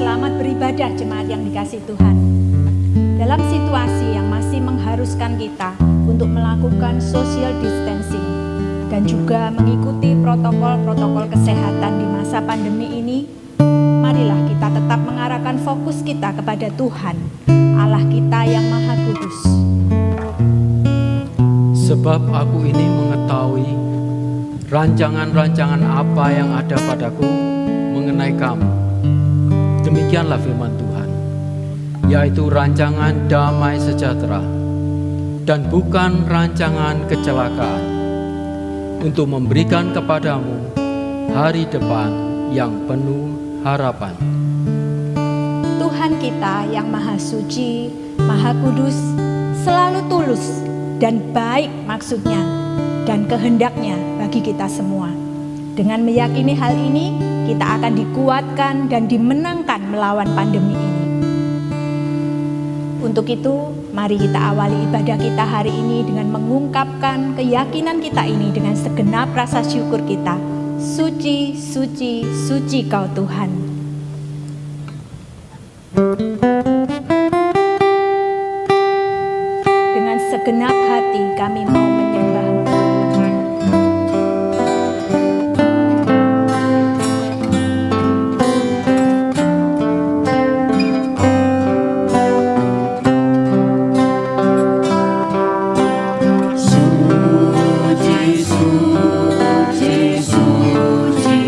Selamat beribadah jemaat yang dikasihi Tuhan. Dalam situasi yang masih mengharuskan kita untuk melakukan social distancing dan juga mengikuti protokol-protokol kesehatan di masa pandemi ini, marilah kita tetap mengarahkan fokus kita kepada Tuhan, Allah kita yang Maha Kudus. Sebab aku ini mengetahui rancangan-rancangan apa yang ada padaku mengenai kamu. Demikianlah firman Tuhan, yaitu rancangan damai sejahtera dan bukan rancangan kecelakaan, untuk memberikan kepadamu hari depan yang penuh harapan. Tuhan kita yang Maha Suci, Maha Kudus, selalu tulus dan baik maksudnya dan kehendaknya bagi kita semua. Dengan meyakini hal ini, kita akan dikuatkan dan dimenangkan melawan pandemi ini. Untuk itu, mari kita awali ibadah kita hari ini dengan mengungkapkan keyakinan kita ini dengan segenap rasa syukur kita. Suci, suci, suci Kau Tuhan. Dengan segenap hati kami mau menyembah. Suci, suci,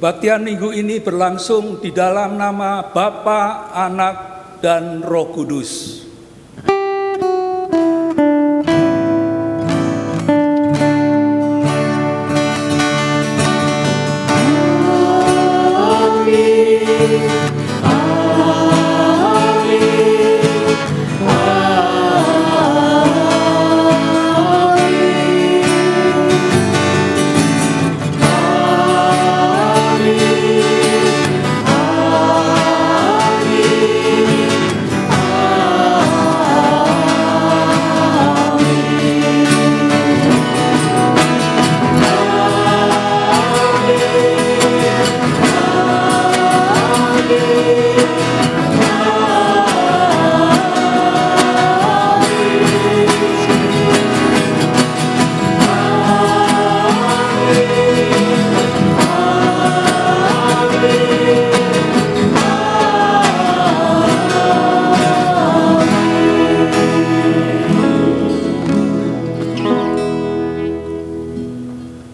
Kebaktian minggu ini berlangsung di dalam nama Bapa, Anak, dan Roh Kudus.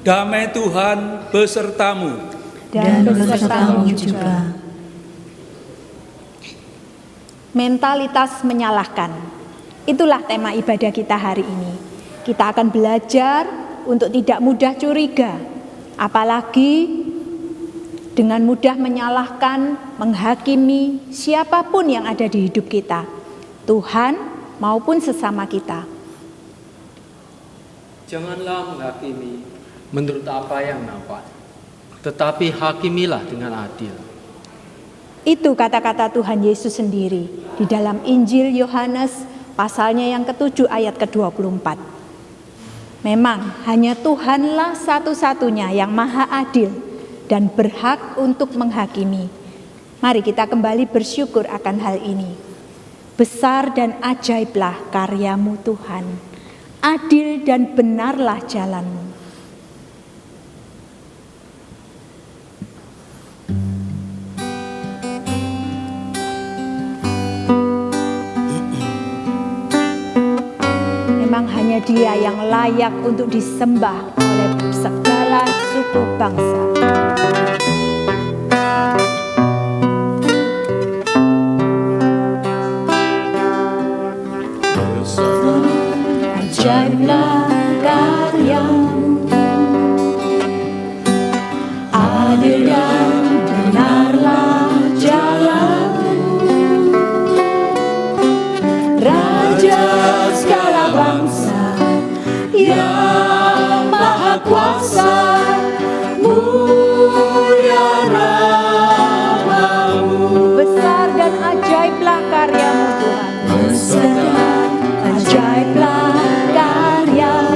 Damai Tuhan besertamu. Dan besertamu juga. Mentalitas menyalahkan. Itulah tema ibadah kita hari ini. Kita akan belajar untuk tidak mudah curiga, apalagi dengan mudah menyalahkan, menghakimi siapapun yang ada di hidup kita, Tuhan maupun sesama kita. Janganlah menghakimi menurut apa yang nampak, tetapi hakimilah dengan adil. Itu kata-kata Tuhan Yesus sendiri di dalam Injil Yohanes pasalnya yang ke-7 ayat ke-24. Memang hanya Tuhanlah satu-satunya yang maha adil dan berhak untuk menghakimi. Mari kita kembali bersyukur akan hal ini. Besar dan ajaiblah karyamu Tuhan, adil dan benarlah jalanmu. Memang hanya Dia yang layak untuk disembah oleh segala suku bangsa. Ajaiblah karyamu, adil dan benarlah jalanmu. Raja segala bangsa yang maha kuasa, mulia namamu. Besar dan ajaiblah karyamu Tuhan. Besar dan ajaiblah karyamu.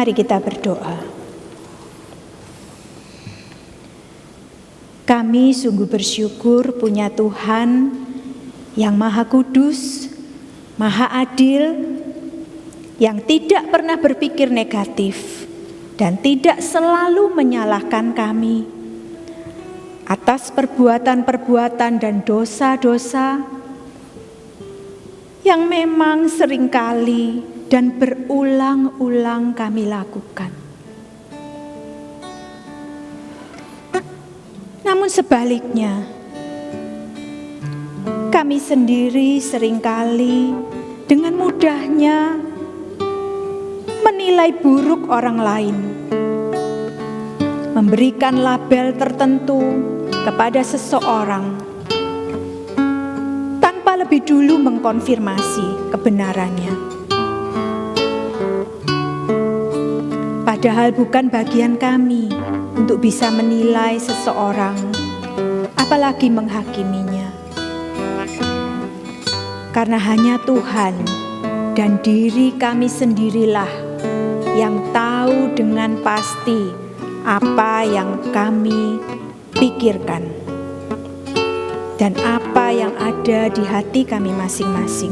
Mari kita berdoa. Kami sungguh bersyukur punya Tuhan yang Maha Kudus, Maha Adil, yang tidak pernah berpikir negatif dan tidak selalu menyalahkan kami atas perbuatan-perbuatan dan dosa-dosa yang memang seringkali dan berulang-ulang kami lakukan. Namun sebaliknya, kami sendiri seringkali dengan mudahnya menilai buruk orang lain, memberikan label tertentu kepada seseorang tanpa lebih dulu mengkonfirmasi kebenarannya. Padahal bukan bagian kami untuk bisa menilai seseorang, apalagi menghakiminya. Karena hanya Tuhan dan diri kami sendirilah yang tahu dengan pasti apa yang kami pikirkan dan apa yang ada di hati kami masing-masing.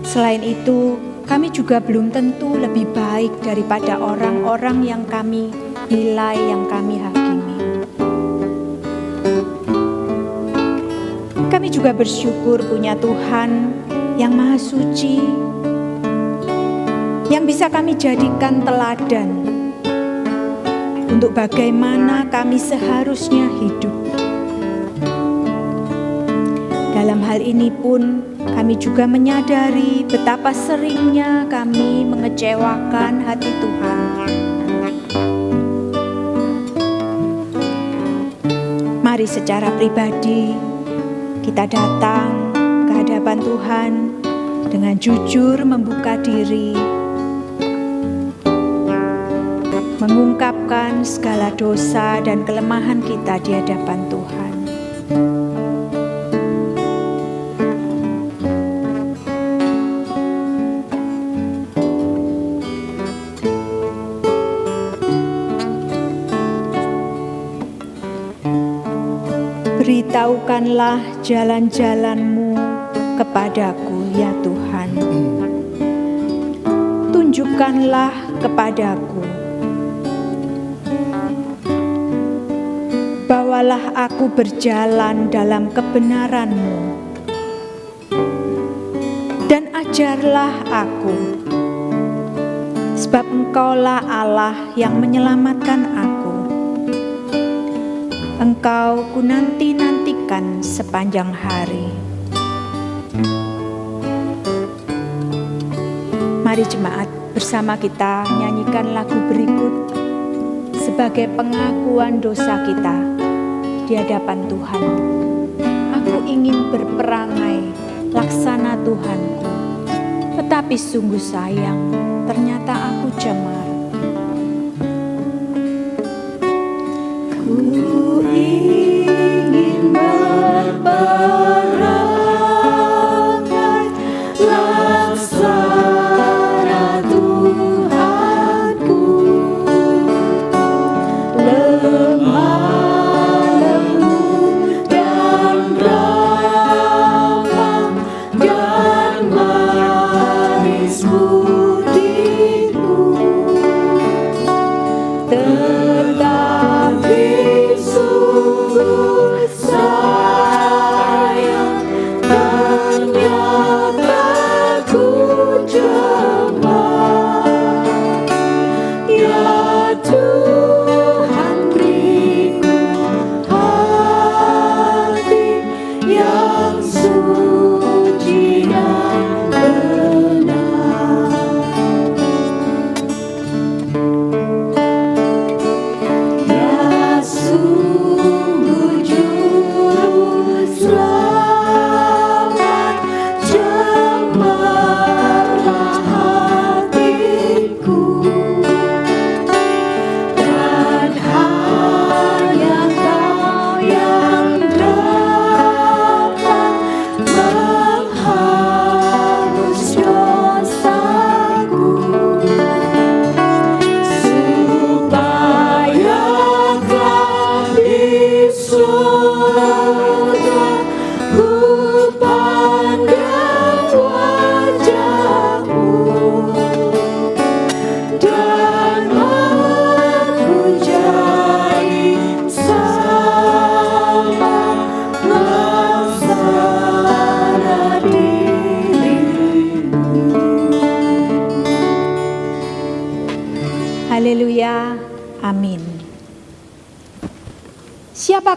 Selain itu, kami juga belum tentu lebih baik daripada orang-orang yang kami nilai, yang kami hakimi. Kami juga bersyukur punya Tuhan yang Maha Suci, yang bisa kami jadikan teladan untuk bagaimana kami seharusnya hidup. Dalam hal ini pun kami juga menyadari betapa seringnya kami mengecewakan hati Tuhan. Mari secara pribadi kita datang ke hadapan Tuhan dengan jujur membuka diri, mengungkapkan segala dosa dan kelemahan kita di hadapan Tuhan. Beritahukanlah jalan-jalan-Mu kepadaku, ya Tuhan. Tunjukkanlah kepadaku. Bawalah aku berjalan dalam kebenaran-Mu. Dan ajarlah aku. Sebab Engkaulah Allah yang menyelamatkan aku. Engkau ku nanti-nantikan sepanjang hari. Mari jemaat bersama kita nyanyikan lagu berikut sebagai pengakuan dosa kita di hadapan Tuhan. Aku ingin berperangai laksana Tuhanku, tetapi sungguh sayang ternyata aku cemar. Ku ingin berperangai laksana Tuhanku, lemah lembut dan ramah dan manis budiku.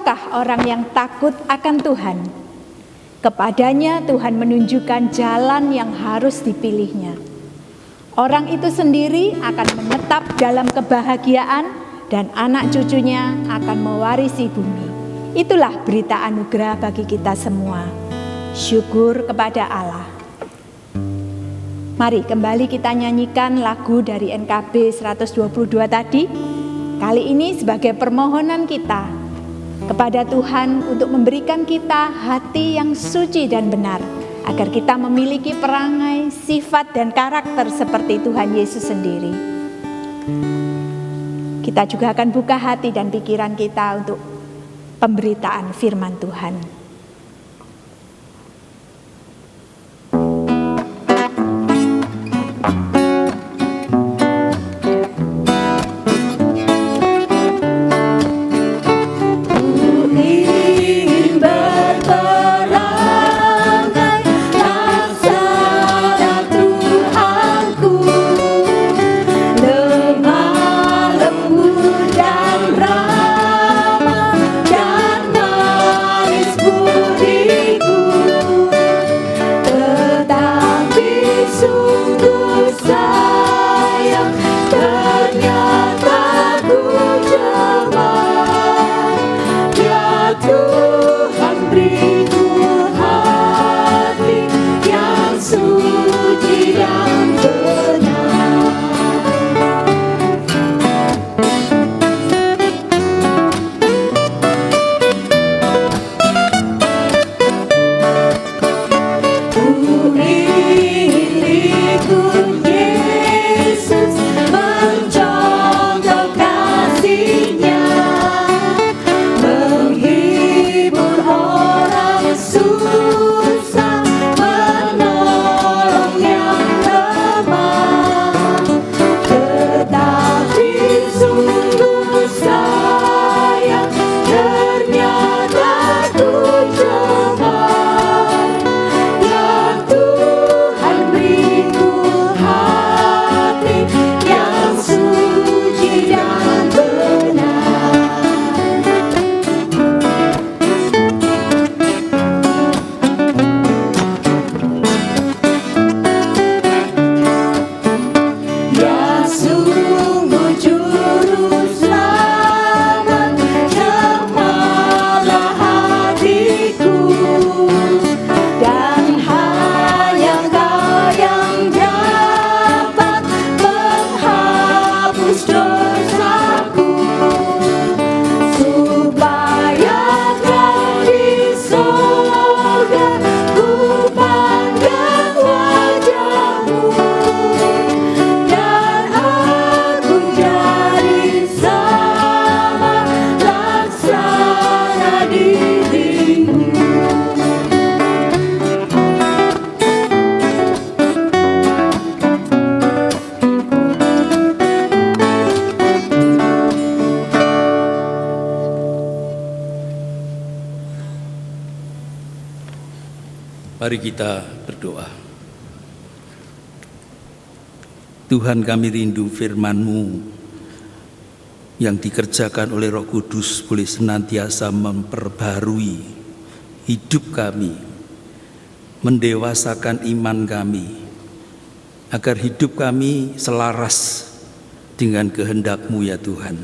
Siapakah orang yang takut akan Tuhan? Kepadanya Tuhan menunjukkan jalan yang harus dipilihnya. Orang itu sendiri akan menetap dalam kebahagiaan dan anak cucunya akan mewarisi bumi. Itulah berita anugerah bagi kita semua. Syukur kepada Allah. Mari kembali kita nyanyikan lagu dari NKB 122 tadi. Kali ini sebagai permohonan kita kepada Tuhan untuk memberikan kita hati yang suci dan benar, agar kita memiliki perangai, sifat dan karakter seperti Tuhan Yesus sendiri. Kita juga akan buka hati dan pikiran kita untuk pemberitaan firman Tuhan. Mari kita berdoa. Tuhan, kami rindu firman-Mu yang dikerjakan oleh Roh Kudus boleh senantiasa memperbarui hidup kami, mendewasakan iman kami, agar hidup kami selaras dengan kehendak-Mu ya Tuhan.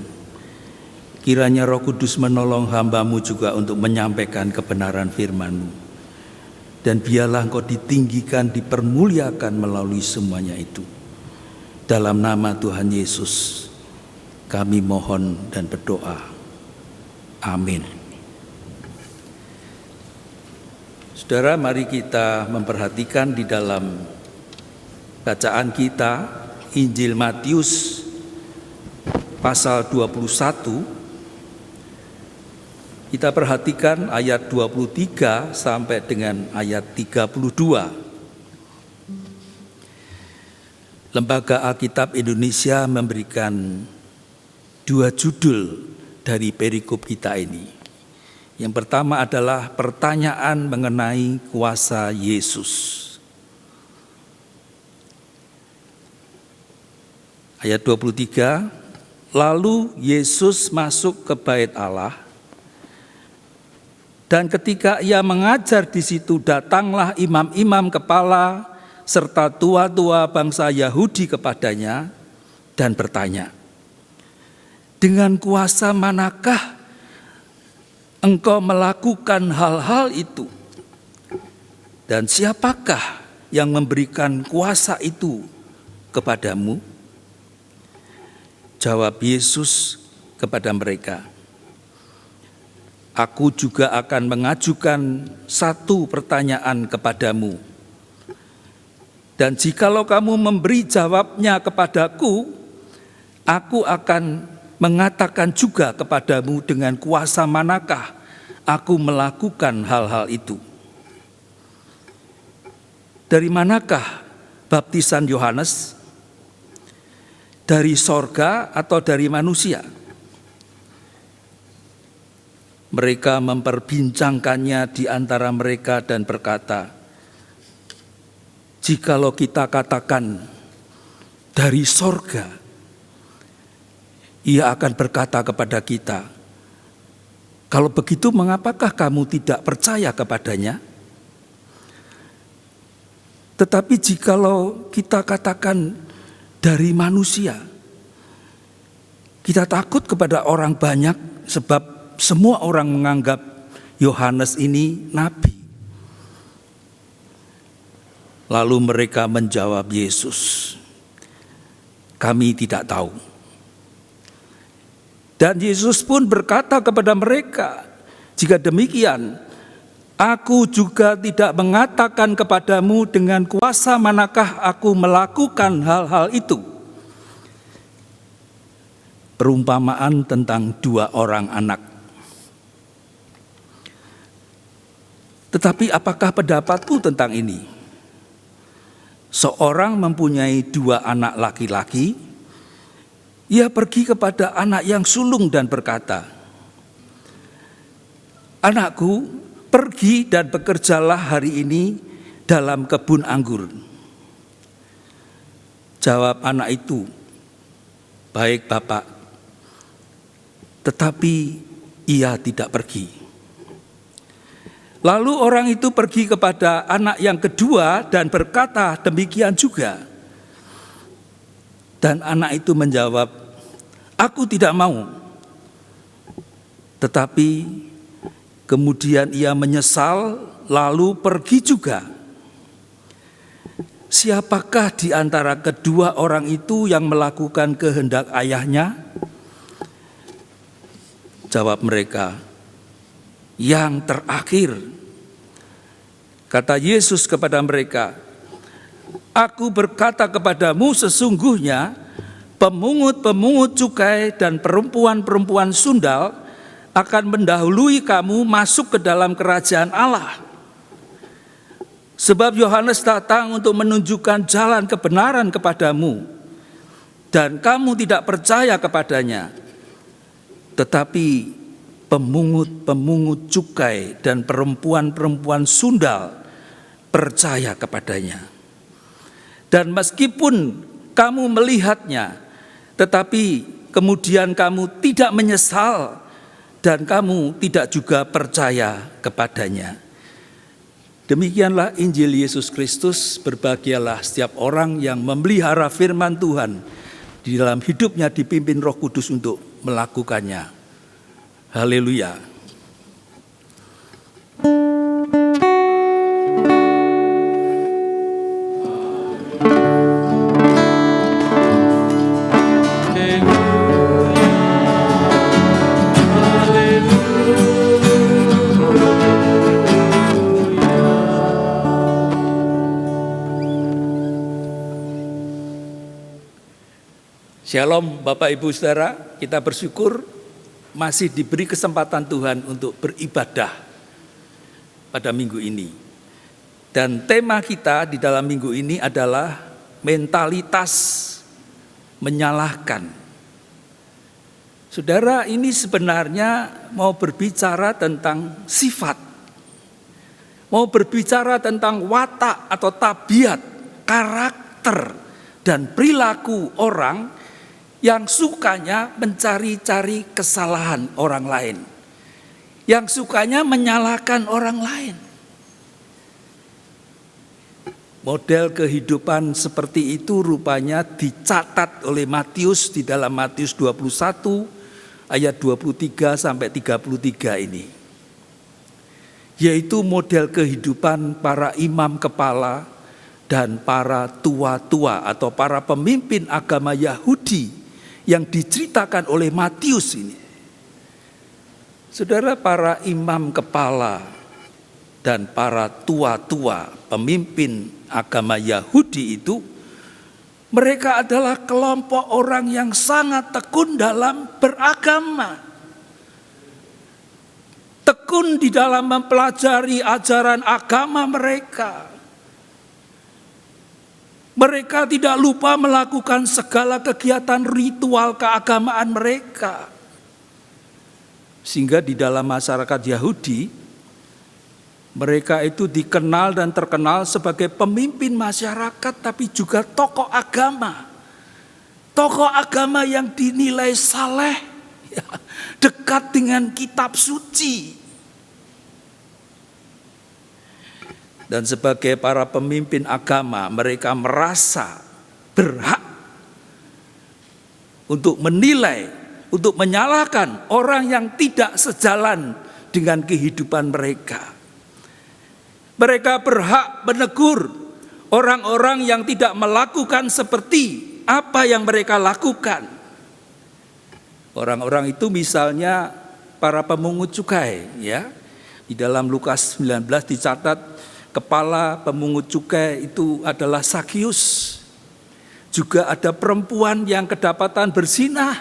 Kiranya Roh Kudus menolong hamba-Mu juga untuk menyampaikan kebenaran firman-Mu. Dan biarlah Engkau ditinggikan, dipermuliakan melalui semuanya itu. Dalam nama Tuhan Yesus kami mohon dan berdoa. Amin. Saudara, mari kita memperhatikan di dalam bacaan kita Injil Matius pasal 21. Kita perhatikan ayat 23 sampai dengan ayat 32. Lembaga Alkitab Indonesia memberikan 2 judul dari perikop kita ini. Yang pertama adalah pertanyaan mengenai kuasa Yesus. Ayat 23, lalu Yesus masuk ke bait Allah Dan ketika ia mengajar di situ, datanglah imam-imam kepala serta tua-tua bangsa Yahudi kepadanya dan bertanya, dengan kuasa manakah engkau melakukan hal-hal itu? Dan siapakah yang memberikan kuasa itu kepadamu? Jawab Yesus kepada mereka, aku juga akan mengajukan satu pertanyaan kepadamu. Dan jikalau kamu memberi jawabnya kepadaku, aku akan mengatakan juga kepadamu dengan kuasa manakah aku melakukan hal-hal itu. Dari manakah baptisan Yohanes? Dari sorga atau dari manusia? Mereka memperbincangkannya di antara mereka dan berkata, jikalau kita katakan dari sorga, ia akan berkata kepada kita, kalau begitu mengapakah kamu tidak percaya kepadanya? Tetapi jikalau kita katakan dari manusia, kita takut kepada orang banyak sebab semua orang menganggap Yohanes ini nabi. Lalu mereka menjawab Yesus, kami tidak tahu. Dan Yesus pun berkata kepada mereka, jika demikian, aku juga tidak mengatakan kepadamu dengan kuasa manakah aku melakukan hal-hal itu. Perumpamaan tentang dua orang anak. Tetapi apakah pendapatku tentang ini? Seorang mempunyai dua anak laki-laki, ia pergi kepada anak yang sulung dan berkata, anakku, pergi dan bekerjalah hari ini dalam kebun anggur. Jawab anak itu, baik Bapak, tetapi ia tidak pergi. Lalu orang itu pergi kepada anak yang kedua dan berkata demikian juga. Dan anak itu menjawab, aku tidak mau. Tetapi kemudian ia menyesal lalu pergi juga. Siapakah di antara kedua orang itu yang melakukan kehendak ayahnya? Jawab mereka, yang terakhir. Kata Yesus kepada mereka, aku berkata kepadamu sesungguhnya pemungut-pemungut cukai dan perempuan-perempuan sundal akan mendahului kamu masuk ke dalam kerajaan Allah. Sebab Yohanes datang untuk menunjukkan jalan kebenaran kepadamu, dan kamu tidak percaya kepadanya. Tetapi pemungut-pemungut cukai dan perempuan-perempuan sundal percaya kepadanya. Dan meskipun kamu melihatnya, tetapi kemudian kamu tidak menyesal dan kamu tidak juga percaya kepadanya. Demikianlah Injil Yesus Kristus. Berbahagialah setiap orang yang memelihara firman Tuhan, di dalam hidupnya dipimpin Roh Kudus untuk melakukannya. Haleluya. Shalom Bapak Ibu Saudara, kita bersyukur masih diberi kesempatan Tuhan untuk beribadah pada minggu ini. Dan tema kita di dalam minggu ini adalah mentalitas menyalahkan. Saudara, ini sebenarnya mau berbicara tentang sifat, mau berbicara tentang watak atau tabiat, karakter, dan perilaku orang yang sukanya mencari-cari kesalahan orang lain, yang sukanya menyalahkan orang lain. Model kehidupan seperti itu rupanya dicatat oleh Matius di dalam Matius 21 ayat 23 sampai 33 ini. Yaitu model kehidupan para imam kepala dan para tua-tua atau para pemimpin agama Yahudi yang diceritakan oleh Matius ini. Saudara, para imam kepala dan para tua-tua pemimpin agama Yahudi itu, mereka adalah kelompok orang yang sangat tekun dalam beragama. Tekun di dalam mempelajari ajaran agama mereka. Mereka tidak lupa melakukan segala kegiatan ritual keagamaan mereka. Sehingga di dalam masyarakat Yahudi, mereka itu dikenal dan terkenal sebagai pemimpin masyarakat, tapi juga tokoh agama. Tokoh agama yang dinilai saleh, dekat dengan kitab suci. Dan sebagai para pemimpin agama, mereka merasa berhak untuk menilai, untuk menyalahkan orang yang tidak sejalan dengan kehidupan mereka. Mereka berhak menegur orang-orang yang tidak melakukan seperti apa yang mereka lakukan. Orang-orang itu misalnya para pemungut cukai, ya. Di dalam Lukas 19 dicatat kepala pemungut cukai itu adalah Zakius. Juga ada perempuan yang kedapatan berzinah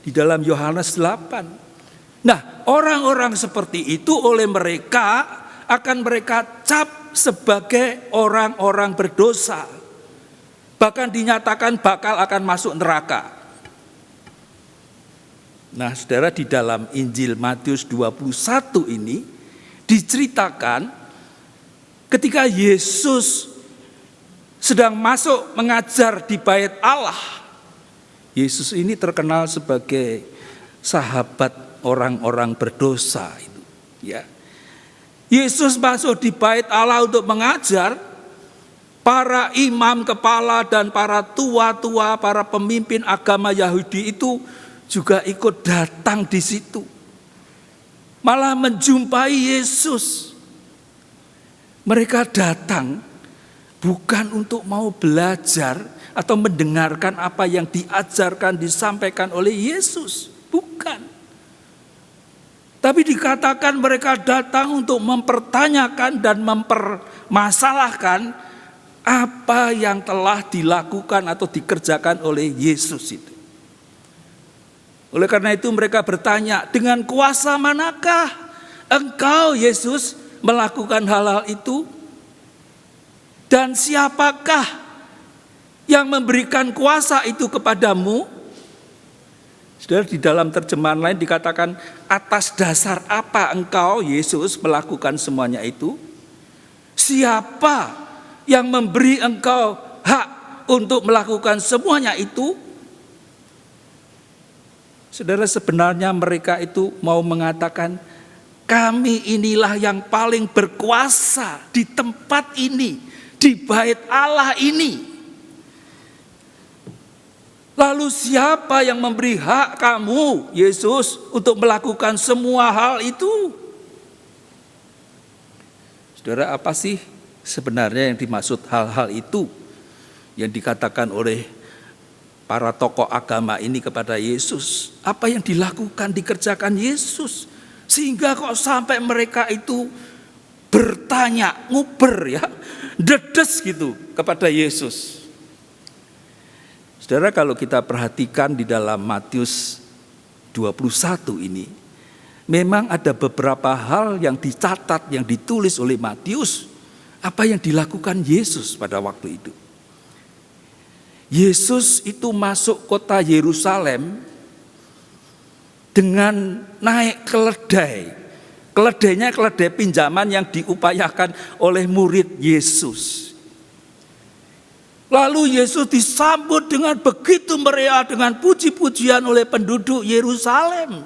di dalam Yohanes 8. Nah, orang-orang seperti itu oleh mereka akan mereka cap sebagai orang-orang berdosa. Bahkan dinyatakan bakal akan masuk neraka. Nah, saudara, di dalam Injil Matius 21 ini diceritakan ketika Yesus sedang masuk mengajar di Bait Allah. Yesus ini terkenal sebagai sahabat orang-orang berdosa itu, ya. Yesus masuk di Bait Allah untuk mengajar. Para imam kepala dan para tua-tua, para pemimpin agama Yahudi itu juga ikut datang di situ. Malah menjumpai Yesus. Mereka datang bukan untuk mau belajar atau mendengarkan apa yang diajarkan, disampaikan oleh Yesus. Bukan. Tapi dikatakan mereka datang untuk mempertanyakan dan mempermasalahkan apa yang telah dilakukan atau dikerjakan oleh Yesus itu. Oleh karena itu mereka bertanya, dengan kuasa manakah engkau Yesus melakukan hal-hal itu? Dan siapakah yang memberikan kuasa itu kepadamu? Saudara, di dalam terjemahan lain dikatakan, atas dasar apa engkau Yesus melakukan semuanya itu? Siapa yang memberi engkau hak untuk melakukan semuanya itu? Saudara, sebenarnya mereka itu mau mengatakan, kami inilah yang paling berkuasa di tempat ini, di Bait Allah ini. Lalu siapa yang memberi hak kamu, Yesus, untuk melakukan semua hal itu? Saudara, apa sih sebenarnya yang dimaksud hal-hal itu yang dikatakan oleh para tokoh agama ini kepada Yesus? Apa yang dilakukan, dikerjakan Yesus sehingga kok sampai mereka itu bertanya, nguber, ya, dedes gitu kepada Yesus? Saudara, kalau kita perhatikan di dalam Matius 21 ini, memang ada beberapa hal yang dicatat, yang ditulis oleh Matius, apa yang dilakukan Yesus pada waktu itu. Yesus itu masuk kota Yerusalem dengan naik keledai. Keledainya keledai pinjaman yang diupayakan oleh murid Yesus. Lalu Yesus disambut dengan begitu meriah, dengan puji-pujian oleh penduduk Yerusalem.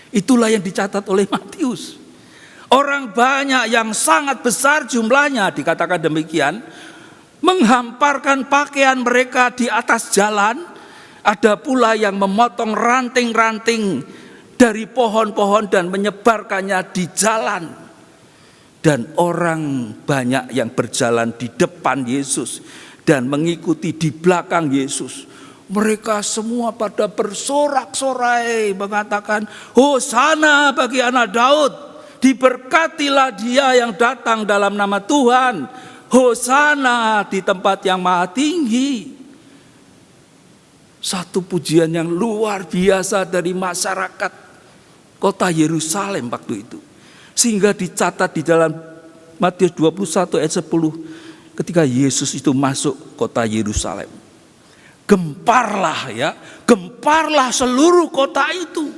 Itulah yang dicatat oleh Matius. Orang banyak yang sangat besar jumlahnya, dikatakan demikian, menghamparkan pakaian mereka di atas jalan. Ada pula yang memotong ranting-ranting dari pohon-pohon dan menyebarkannya di jalan. Dan orang banyak yang berjalan di depan Yesus dan mengikuti di belakang Yesus. Mereka semua pada bersorak-sorai mengatakan, Hosana bagi anak Daud, diberkatilah dia yang datang dalam nama Tuhan, Hosana di tempat yang maha tinggi. Satu pujian yang luar biasa dari masyarakat kota Yerusalem waktu itu. Sehingga dicatat di dalam Matius 21 ayat 10 ketika Yesus itu masuk kota Yerusalem. Gemparlah ya, gemparlah seluruh kota itu.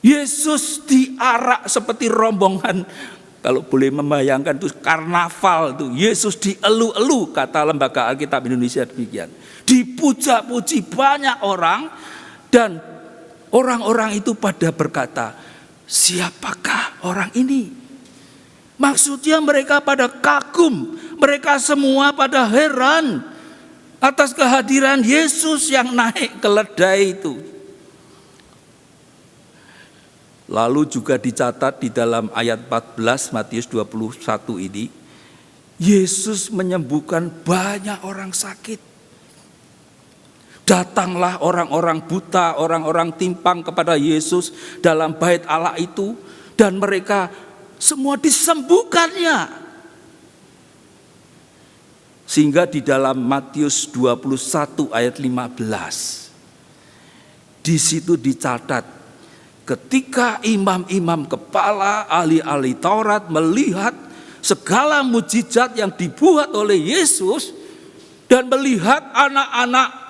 Yesus diarak seperti rombongan, kalau boleh membayangkan itu karnaval itu. Yesus dielu-elu, kata Lembaga Alkitab Indonesia demikian. Dipuja-puji banyak orang dan orang-orang itu pada berkata, siapakah orang ini? Maksudnya mereka pada kagum, mereka semua pada heran atas kehadiran Yesus yang naik keledai itu. Lalu juga dicatat di dalam ayat 14 Matius 21 ini, Yesus menyembuhkan banyak orang sakit. Datanglah orang-orang buta, orang-orang timpang kepada Yesus dalam bait Allah itu, dan mereka semua disembuhkannya. Sehingga di dalam Matius 21 ayat 15, di situ dicatat, ketika imam-imam kepala, ahli-ahli Taurat melihat segala mujizat yang dibuat oleh Yesus, dan melihat anak-anak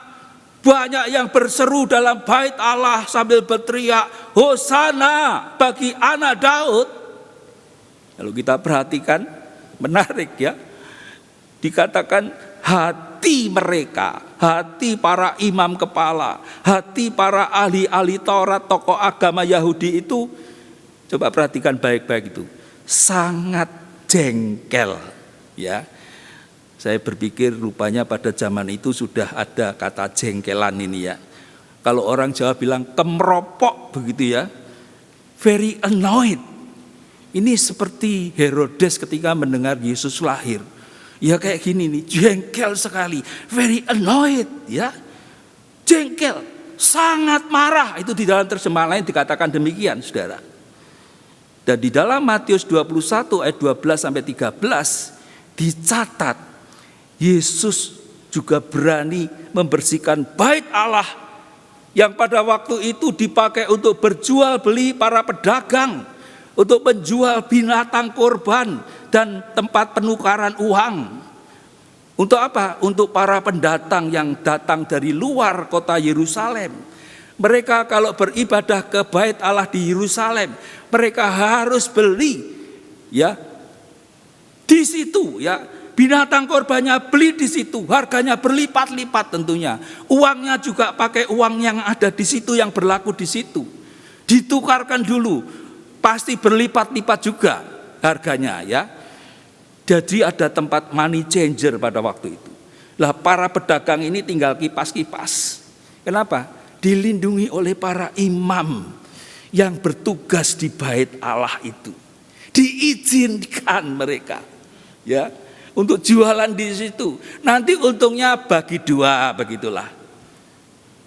banyak yang berseru dalam bait Allah sambil berteriak, Hosana bagi anak Daud. Kalau kita perhatikan, menarik ya. Dikatakan hati mereka, hati para imam kepala, hati para ahli-ahli Taurat, tokoh agama Yahudi itu, coba perhatikan baik-baik itu, sangat jengkel ya. Saya berpikir rupanya pada zaman itu sudah ada kata jengkelan ini ya. Kalau orang Jawa bilang kemropok begitu ya, very annoyed. Ini seperti Herodes ketika mendengar Yesus lahir. Ya kayak gini nih, jengkel sekali, very annoyed ya. Jengkel, sangat marah. Itu di dalam terjemahan lain dikatakan demikian, Saudara. Dan di dalam Matius 21 ayat 12 sampai 13 dicatat Yesus juga berani membersihkan bait Allah yang pada waktu itu dipakai untuk berjual beli para pedagang, untuk menjual binatang korban dan tempat penukaran uang. Untuk apa? Untuk para pendatang yang datang dari luar kota Yerusalem. Mereka kalau beribadah ke bait Allah di Yerusalem, mereka harus beli ya di situ ya. Binatang korbannya beli di situ, harganya berlipat-lipat tentunya. Uangnya juga pakai uang yang ada di situ, yang berlaku di situ. Ditukarkan dulu, pasti berlipat-lipat juga harganya ya. Jadi ada tempat money changer pada waktu itu. Lah para pedagang ini tinggal kipas-kipas. Kenapa? Dilindungi oleh para imam yang bertugas di bait Allah itu. Diizinkan mereka ya untuk jualan di situ. Nanti untungnya bagi dua, begitulah.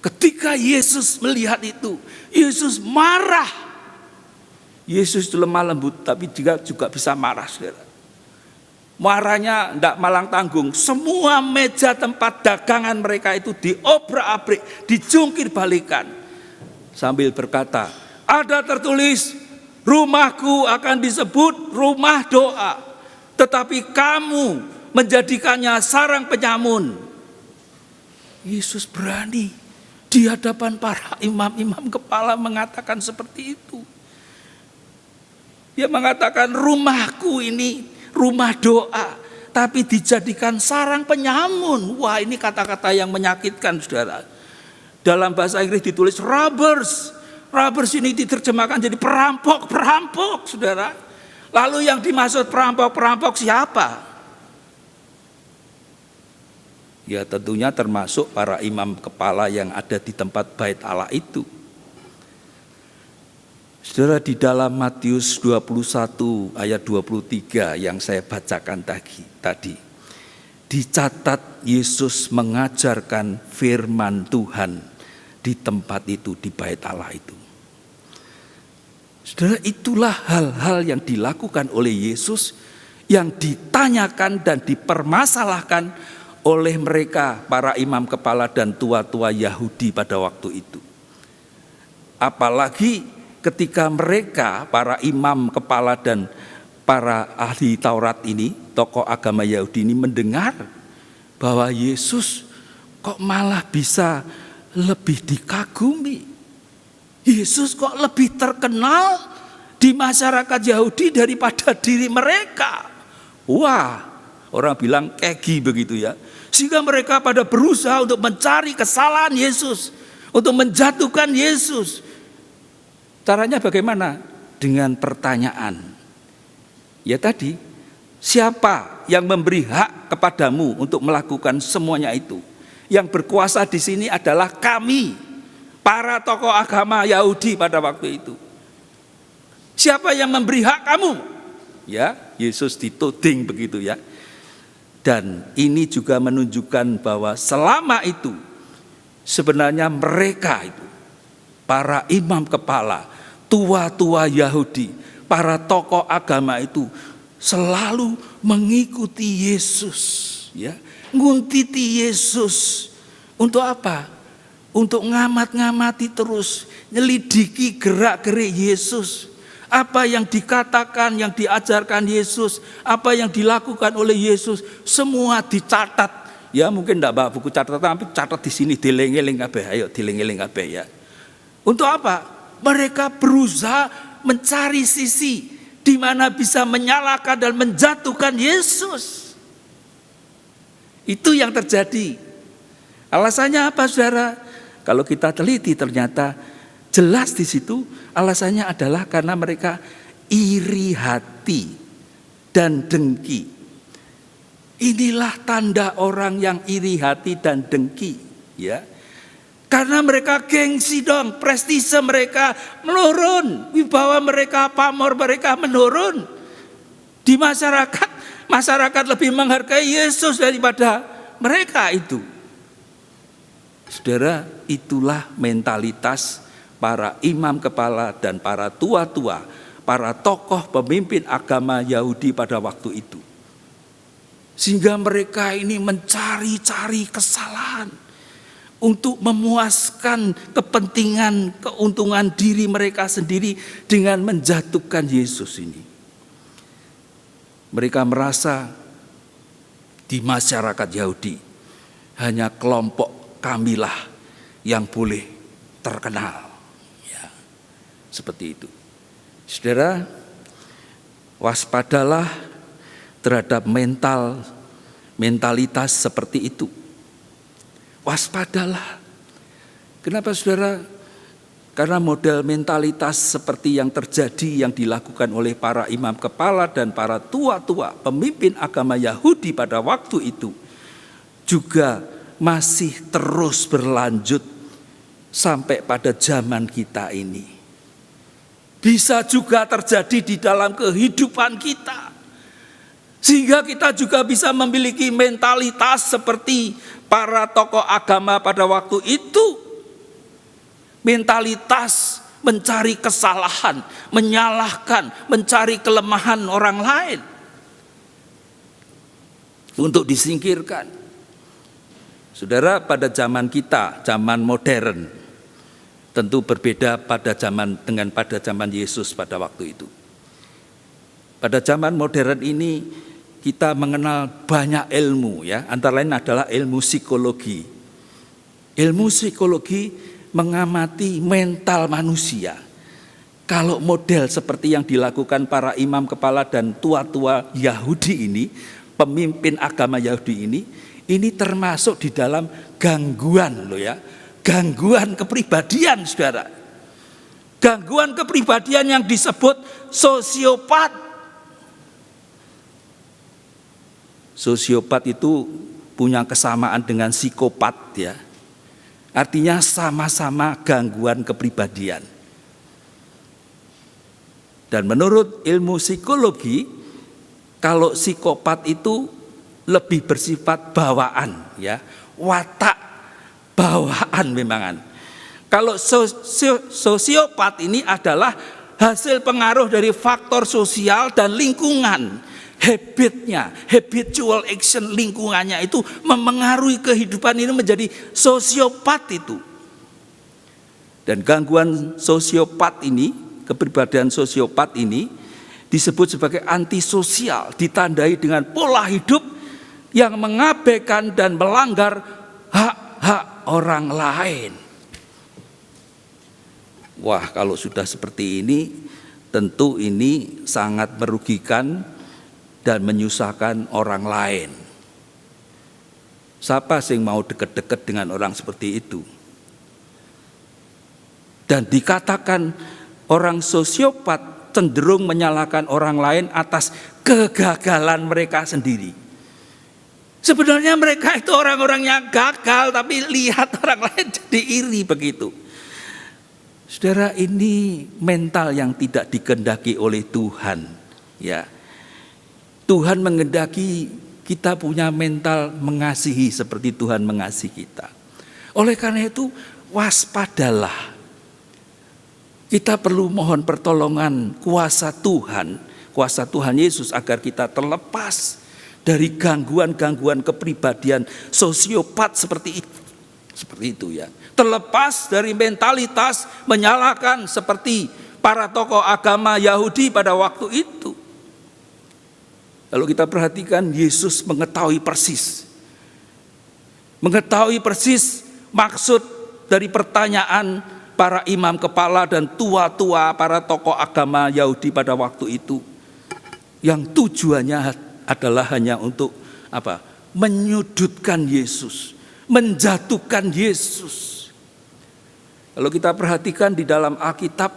Ketika Yesus melihat itu, Yesus marah. Yesus itu lemah lembut, tapi juga bisa marah, Saudara. Marahnya tidak malang tanggung. Semua meja tempat dagangan mereka itu diobrak-abrik, dijungkir balikan. Sambil berkata, ada tertulis, rumahku akan disebut rumah doa, tetapi kamu menjadikannya sarang penyamun. Yesus berani di hadapan para imam-imam kepala mengatakan seperti itu. Dia mengatakan rumahku ini rumah doa, tapi dijadikan sarang penyamun. Wah, ini kata-kata yang menyakitkan, Saudara. Dalam bahasa Inggris ditulis robbers. Robbers ini diterjemahkan jadi perampok, saudara. Lalu yang dimaksud perampok siapa? Ya tentunya termasuk para imam kepala yang ada di tempat bait Allah itu. Saudara, di dalam Matius 21 ayat 23 yang saya bacakan tadi, dicatat Yesus mengajarkan firman Tuhan di tempat itu, di bait Allah itu. Saudara, itulah hal-hal yang dilakukan oleh Yesus, yang ditanyakan dan dipermasalahkan oleh mereka, para imam kepala dan tua-tua Yahudi pada waktu itu. Apalagi ketika mereka, para imam kepala dan para ahli Taurat ini, tokoh agama Yahudi ini mendengar bahwa Yesus kok malah bisa lebih dikagumi. Yesus kok lebih terkenal di masyarakat Yahudi daripada diri mereka. Wah, orang bilang kegi begitu ya. Sehingga mereka pada berusaha untuk mencari kesalahan Yesus, untuk menjatuhkan Yesus. Caranya bagaimana? Dengan pertanyaan. Ya tadi, siapa yang memberi hak kepadamu untuk melakukan semuanya itu? Yang berkuasa di sini adalah kami, para tokoh agama Yahudi pada waktu itu. Siapa yang memberi hak kamu? Ya, Yesus dituding begitu ya. Dan ini juga menunjukkan bahwa selama itu sebenarnya mereka itu, para imam kepala, tua-tua Yahudi, para tokoh agama itu selalu mengikuti Yesus, ya, nguntiti Yesus. Untuk apa? Untuk ngamat-ngamati terus, nyelidiki gerak-gerik Yesus. Apa yang dikatakan, yang diajarkan Yesus, apa yang dilakukan oleh Yesus, semua dicatat. Ya mungkin enggak bawa buku catatan, tapi catat di sini, dieling-eling kabeh. Ayo dieling-eling kabeh ya. Untuk apa? Mereka berusaha mencari sisi di mana bisa menyalahkan dan menjatuhkan Yesus. Itu yang terjadi. Alasannya apa, saudara? Kalau kita teliti ternyata jelas di situ alasannya adalah karena mereka iri hati dan dengki. Inilah tanda orang yang iri hati dan dengki, ya. Karena mereka gengsi dong, prestise mereka menurun, wibawa mereka, pamor mereka menurun. Di masyarakat lebih menghargai Yesus daripada mereka itu. Saudara, itulah mentalitas para imam kepala dan para tua-tua, para tokoh pemimpin agama Yahudi pada waktu itu. Sehingga mereka ini mencari-cari kesalahan untuk memuaskan kepentingan, keuntungan diri mereka sendiri dengan menjatuhkan Yesus ini. Mereka merasa di masyarakat Yahudi hanya kelompok kamilah yang boleh terkenal. Seperti itu. Saudara, waspadalah terhadap mentalitas seperti itu. Waspadalah. Kenapa, saudara? Karena model mentalitas seperti yang terjadi, yang dilakukan oleh para imam kepala dan para tua-tua pemimpin agama Yahudi pada waktu itu juga masih terus berlanjut sampai pada zaman kita ini. Bisa juga terjadi di dalam kehidupan kita. Sehingga kita juga bisa memiliki mentalitas seperti para tokoh agama pada waktu itu. Mentalitas mencari kesalahan, menyalahkan, mencari kelemahan orang lain untuk disingkirkan. Saudara, pada zaman kita, zaman modern, tentu berbeda pada zaman Yesus pada waktu itu. Pada zaman modern ini kita mengenal banyak ilmu, ya, antara lain adalah ilmu psikologi. Ilmu psikologi mengamati mental manusia. Kalau model seperti yang dilakukan para imam kepala dan tua-tua Yahudi ini, pemimpin agama Yahudi ini termasuk di dalam gangguan loh ya. gangguan kepribadian, saudara. Gangguan kepribadian yang disebut sosiopat. Sosiopat itu punya kesamaan dengan psikopat, ya. Artinya sama-sama gangguan kepribadian. Dan menurut ilmu psikologi, kalau psikopat itu lebih bersifat bawaan, ya, watak bawaan memangan. Kalau sosiopat ini adalah hasil pengaruh dari faktor sosial dan lingkungan. Habitnya, habitual action lingkungannya itu memengaruhi kehidupan ini menjadi sosiopat itu. Dan gangguan sosiopat ini, kepribadian sosiopat ini disebut sebagai antisosial, ditandai dengan pola hidup yang mengabaikan dan melanggar hak-hak orang lain. Wah, kalau sudah seperti ini, tentu ini sangat merugikan dan menyusahkan orang lain. Siapa sih yang mau deket-deket dengan orang seperti itu? Dan dikatakan orang sosiopat cenderung menyalahkan orang lain atas kegagalan mereka sendiri. Sebenarnya mereka itu orang-orang yang gagal, tapi lihat orang lain jadi iri begitu. Saudara, ini mental yang tidak dikehendaki oleh Tuhan, ya. Tuhan menghendaki kita punya mental mengasihi seperti Tuhan mengasihi kita. Oleh karena itu, waspadalah. Kita perlu mohon pertolongan kuasa Tuhan Yesus agar kita terlepas dari gangguan-gangguan kepribadian sosiopat seperti itu, ya. Terlepas dari mentalitas menyalahkan seperti para tokoh agama Yahudi pada waktu itu. Kalau kita perhatikan, Yesus mengetahui persis maksud dari pertanyaan para imam kepala dan tua-tua para tokoh agama Yahudi pada waktu itu, yang tujuannya adalah hanya untuk apa? Menyudutkan Yesus, menjatuhkan Yesus. Kalau kita perhatikan di dalam Alkitab,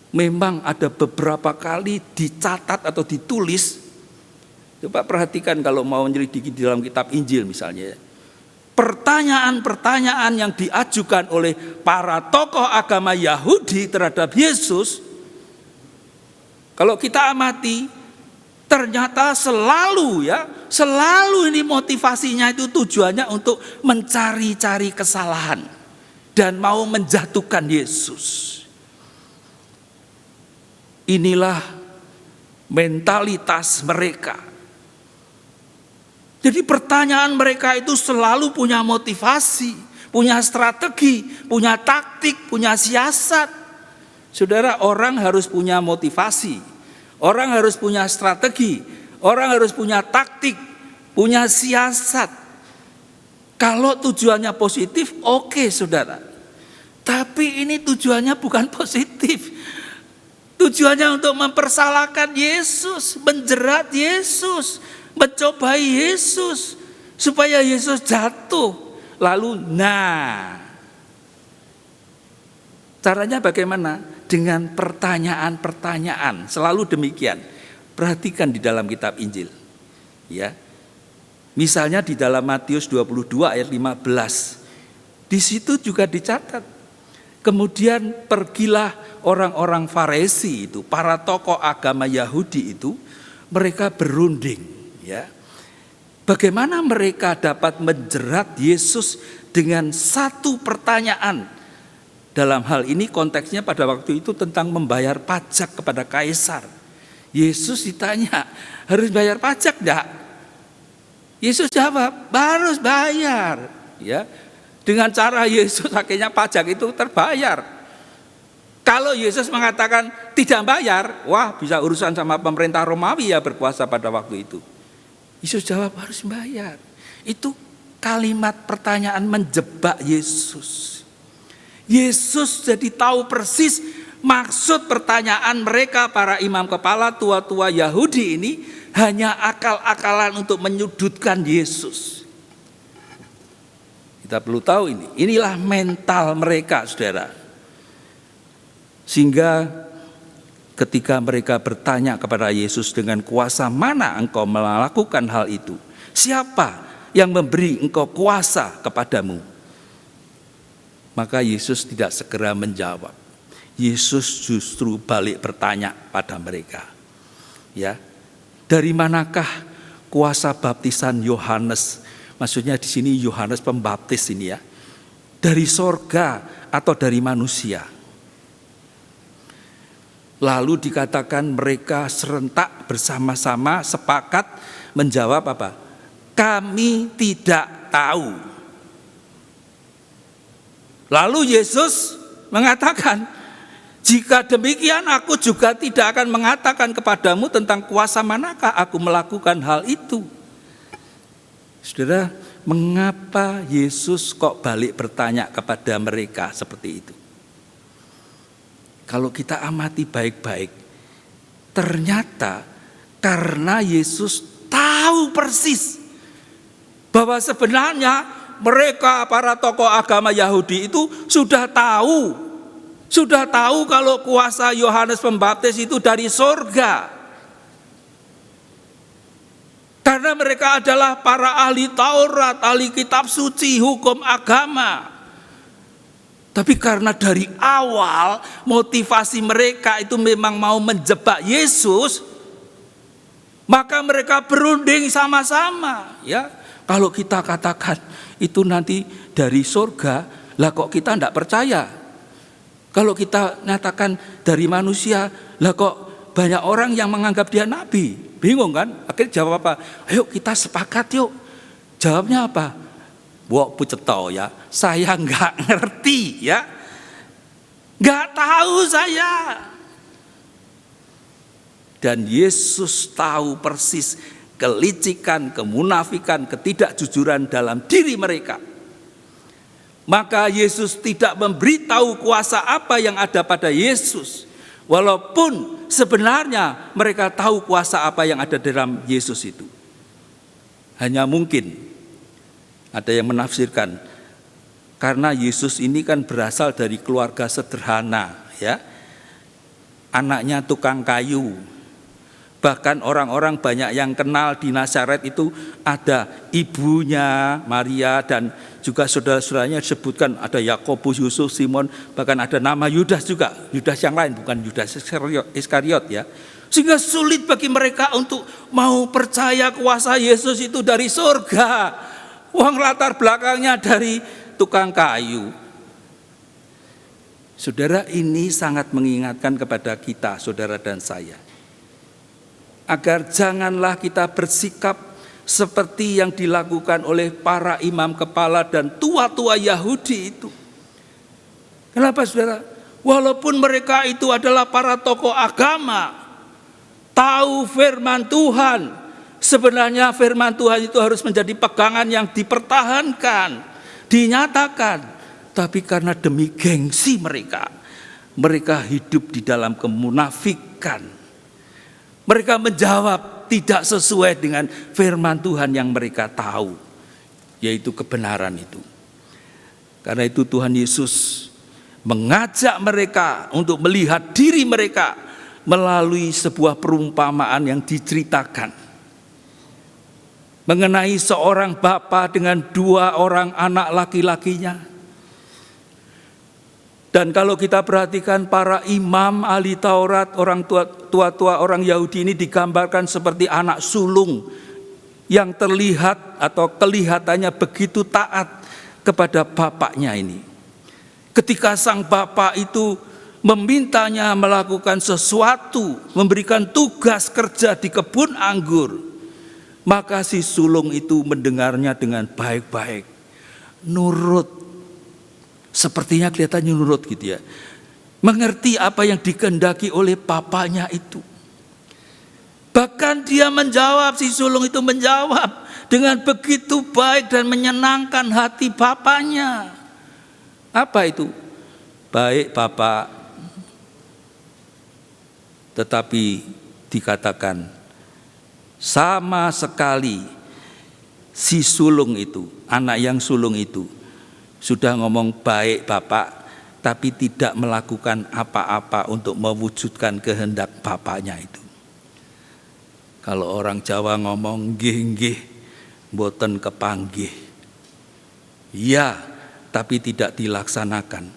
memang ada beberapa kali dicatat atau ditulis. Coba perhatikan kalau mau menyelidiki di dalam kitab Injil misalnya. Pertanyaan-pertanyaan yang diajukan oleh para tokoh agama Yahudi terhadap Yesus, kalau kita amati, ternyata selalu ini motivasinya itu tujuannya untuk mencari-cari kesalahan dan mau menjatuhkan Yesus. Inilah mentalitas mereka. Jadi pertanyaan mereka itu selalu punya motivasi, punya strategi, punya taktik, punya siasat. Saudara, orang harus punya motivasi, orang harus punya strategi, orang harus punya taktik, punya siasat. Kalau tujuannya positif, oke, saudara. Tapi ini tujuannya bukan positif. Tujuannya untuk mempersalahkan Yesus, menjerat Yesus, mencobai Yesus supaya Yesus jatuh. Lalu caranya bagaimana? Dengan pertanyaan-pertanyaan, selalu demikian. Perhatikan di dalam kitab Injil. Ya. Misalnya di dalam Matius 22 ayat 15. Di situ juga dicatat. Kemudian pergilah orang-orang Farisi itu, para tokoh agama Yahudi itu, mereka berunding, ya. Bagaimana mereka dapat menjerat Yesus dengan satu pertanyaan? Dalam hal ini konteksnya pada waktu itu tentang membayar pajak kepada kaisar. Yesus ditanya, harus bayar pajak enggak? Yesus jawab, harus bayar, ya. Dengan cara Yesus akhirnya pajak itu terbayar. Kalau Yesus mengatakan tidak bayar, wah bisa urusan sama pemerintah Romawi ya berkuasa pada waktu itu. Yesus jawab harus bayar. Itu kalimat pertanyaan menjebak Yesus. Yesus jadi tahu persis maksud pertanyaan mereka para imam kepala tua-tua Yahudi ini hanya akal-akalan untuk menyudutkan Yesus. Kita perlu tahu ini. Inilah mental mereka, saudara. Sehingga ketika mereka bertanya kepada Yesus, dengan kuasa mana engkau melakukan hal itu? Siapa yang memberi engkau kuasa kepadamu? Maka Yesus tidak segera menjawab. Yesus justru balik bertanya pada mereka. Ya, dari manakah kuasa baptisan Yohanes? Maksudnya di sini Yohanes Pembaptis ini ya. Dari sorga atau dari manusia? Lalu dikatakan mereka serentak bersama-sama sepakat menjawab apa? Kami tidak tahu. Lalu Yesus mengatakan, jika demikian aku juga tidak akan mengatakan kepadamu tentang kuasa manakah aku melakukan hal itu. Saudara, mengapa Yesus kok balik bertanya kepada mereka seperti itu? Kalau kita amati baik-baik, ternyata karena Yesus tahu persis bahwa sebenarnya mereka para tokoh agama Yahudi itu sudah tahu kalau kuasa Yohanes Pembaptis itu dari sorga. Karena mereka adalah para ahli Taurat, ahli kitab suci, hukum agama. Tapi karena dari awal motivasi mereka itu memang mau menjebak Yesus, maka mereka berunding sama-sama. Ya, kalau kita katakan itu nanti dari surga, lah kok kita tidak percaya? Kalau kita nyatakan dari manusia, lah kok banyak orang yang menganggap dia nabi? Bingung kan? Akhirnya jawab apa? Ayo kita sepakat yuk. Jawabnya apa? Wok puceto ya, saya nggak ngerti ya, nggak tahu saya. Dan Yesus tahu persis kelicikan, kemunafikan, ketidakjujuran dalam diri mereka. Maka Yesus tidak memberitahu kuasa apa yang ada pada Yesus. Walaupun sebenarnya mereka tahu kuasa apa yang ada dalam Yesus itu. Hanya mungkin ada yang menafsirkan karena Yesus ini kan berasal dari keluarga sederhana, ya. Anaknya tukang kayu. Bahkan orang-orang banyak yang kenal di Nazaret itu ada ibunya Maria dan juga saudara-saudaranya disebutkan ada Yakobus, Yusuf, Simon, bahkan ada nama Yudas juga, Yudas yang lain bukan Yudas Iskariot ya. Sehingga sulit bagi mereka untuk mau percaya kuasa Yesus itu dari surga. Uang latar belakangnya dari tukang kayu. Saudara, ini sangat mengingatkan kepada kita, saudara dan saya, agar janganlah kita bersikap seperti yang dilakukan oleh para imam kepala dan tua-tua Yahudi itu. Kenapa saudara? Walaupun mereka itu adalah para tokoh agama, tahu firman Tuhan, sebenarnya firman Tuhan itu harus menjadi pegangan yang dipertahankan, dinyatakan. Tapi karena demi gengsi mereka hidup di dalam kemunafikan. Mereka menjawab tidak sesuai dengan firman Tuhan yang mereka tahu, yaitu kebenaran itu. Karena itu Tuhan Yesus mengajak mereka untuk melihat diri mereka melalui sebuah perumpamaan yang diceritakan mengenai seorang bapa dengan 2 orang anak laki-lakinya. Dan kalau kita perhatikan para imam ahli Taurat, orang tua-tua orang Yahudi ini digambarkan seperti anak sulung yang terlihat atau kelihatannya begitu taat kepada bapaknya ini. Ketika sang bapak itu memintanya melakukan sesuatu, memberikan tugas kerja di kebun anggur, maka si sulung itu mendengarnya dengan baik-baik, nurut. Sepertinya kelihatannya nurut gitu ya. Mengerti apa yang dikehendaki oleh papanya itu. Bahkan dia menjawab, si sulung itu menjawab dengan begitu baik dan menyenangkan hati bapaknya. Apa itu? Baik Bapak. Tetapi dikatakan sama sekali si sulung itu, anak yang sulung itu Sudah ngomong baik Bapak, tapi tidak melakukan apa-apa untuk mewujudkan kehendak Bapaknya itu. Kalau orang Jawa ngomong nggih, mboten kepanggih. Ya, tapi tidak dilaksanakan.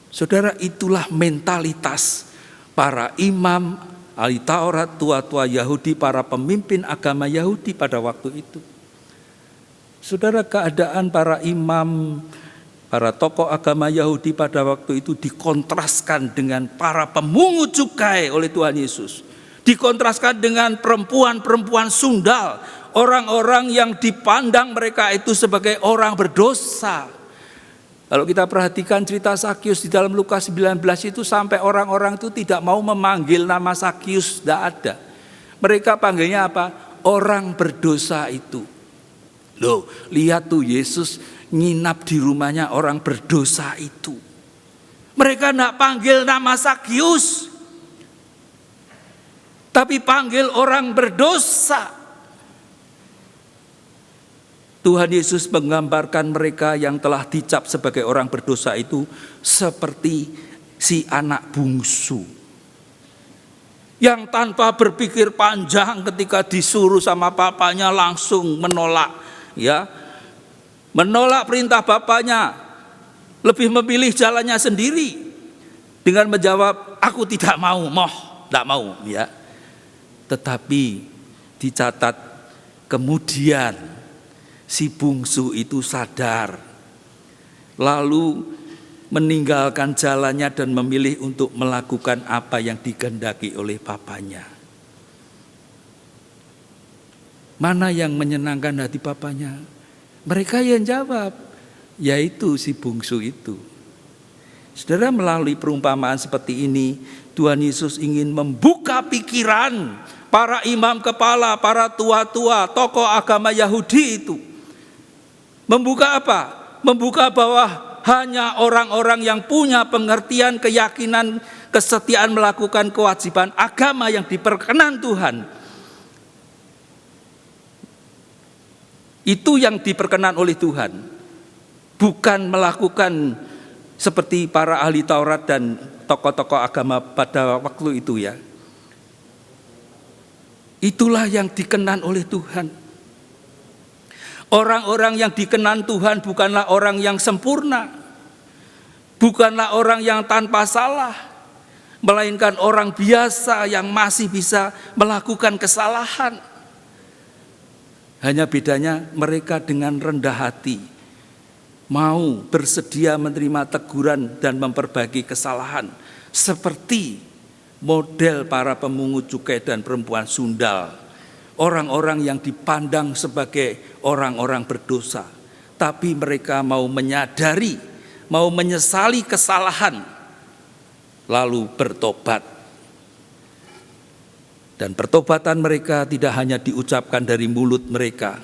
Saudara, itulah mentalitas para imam, ahli Taurat, tua-tua Yahudi, para pemimpin agama Yahudi pada waktu itu. Saudara, keadaan para imam, para tokoh agama Yahudi pada waktu itu dikontraskan dengan para pemungut cukai oleh Tuhan Yesus. Dikontraskan dengan perempuan-perempuan sundal, orang-orang yang dipandang mereka itu sebagai orang berdosa. Kalau kita perhatikan cerita Sakius di dalam Lukas 19 itu, sampai orang-orang itu tidak mau memanggil nama Sakius, tidak ada. Mereka panggilnya apa? Orang berdosa itu. Loh, lihat tuh Yesus nginap di rumahnya orang berdosa itu. Mereka tidak panggil nama Sakius, tapi panggil orang berdosa. Tuhan Yesus menggambarkan mereka yang telah dicap sebagai orang berdosa itu seperti si anak bungsu yang tanpa berpikir panjang ketika disuruh sama papanya langsung menolak, ya, menolak perintah bapaknya, lebih memilih jalannya sendiri dengan menjawab, aku tidak mau, tidak mau, ya. Tetapi dicatat kemudian si bungsu itu sadar, lalu meninggalkan jalannya dan memilih untuk melakukan apa yang dikehendaki oleh papanya. Mana yang menyenangkan hati papanya? Mereka yang jawab, yaitu si bungsu itu. Saudara, melalui perumpamaan seperti ini, Tuhan Yesus ingin membuka pikiran para imam kepala, para tua-tua, tokoh agama Yahudi itu. Membuka apa? Membuka bahwa hanya orang-orang yang punya pengertian, keyakinan, kesetiaan melakukan kewajiban agama yang diperkenan Tuhan, itu yang diperkenan oleh Tuhan. Bukan melakukan seperti para ahli Taurat dan tokoh-tokoh agama pada waktu itu, ya. Itulah yang dikenan oleh Tuhan. Orang-orang yang dikenan Tuhan bukanlah orang yang sempurna, bukanlah orang yang tanpa salah, melainkan orang biasa yang masih bisa melakukan kesalahan. Hanya bedanya mereka dengan rendah hati mau bersedia menerima teguran dan memperbaiki kesalahan, seperti model para pemungut cukai dan perempuan sundal. Orang-orang yang dipandang sebagai orang-orang berdosa, tapi mereka mau menyadari, mau menyesali kesalahan, lalu bertobat. Dan pertobatan mereka tidak hanya diucapkan dari mulut mereka,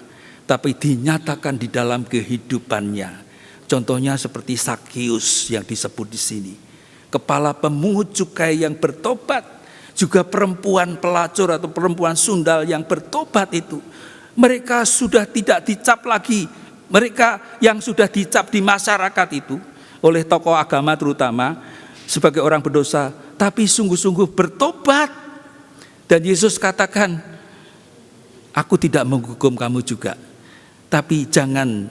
tapi dinyatakan di dalam kehidupannya. Contohnya seperti Sakius yang disebut di sini, kepala pemungut cukai yang bertobat. Juga perempuan pelacur atau perempuan sundal yang bertobat itu, mereka sudah tidak dicap lagi, mereka yang sudah dicap di masyarakat itu oleh tokoh agama terutama sebagai orang berdosa, tapi sungguh-sungguh bertobat. Dan Yesus katakan, aku tidak menghukum kamu juga, tapi jangan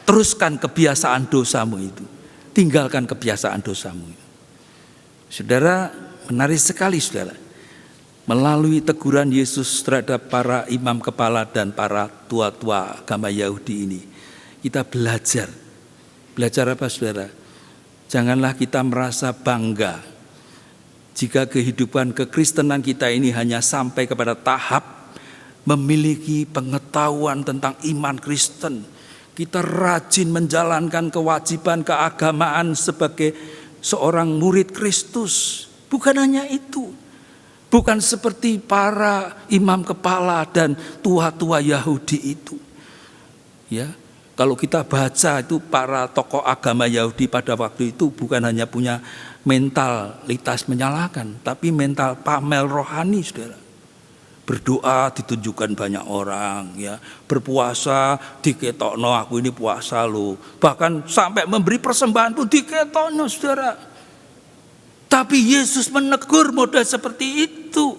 teruskan kebiasaan dosamu itu, tinggalkan kebiasaan dosamu itu. Saudara, menarik sekali, saudara. Melalui teguran Yesus terhadap para imam kepala dan para tua-tua agama Yahudi ini, kita belajar. Belajar apa, saudara? Janganlah kita merasa bangga jika kehidupan kekristenan kita ini hanya sampai kepada tahap memiliki pengetahuan tentang iman Kristen. Kita rajin menjalankan kewajiban keagamaan sebagai seorang murid Kristus. Bukan hanya itu, bukan seperti para imam kepala dan tua-tua Yahudi itu. Ya, kalau kita baca itu para tokoh agama Yahudi pada waktu itu bukan hanya punya mentalitas menyalahkan, tapi mental pamer rohani, saudara. Berdoa ditunjukkan banyak orang, ya. Berpuasa diketokno, aku ini puasa loh. Bahkan sampai memberi persembahan pun diketokno, saudara. Tapi Yesus menegur model seperti itu.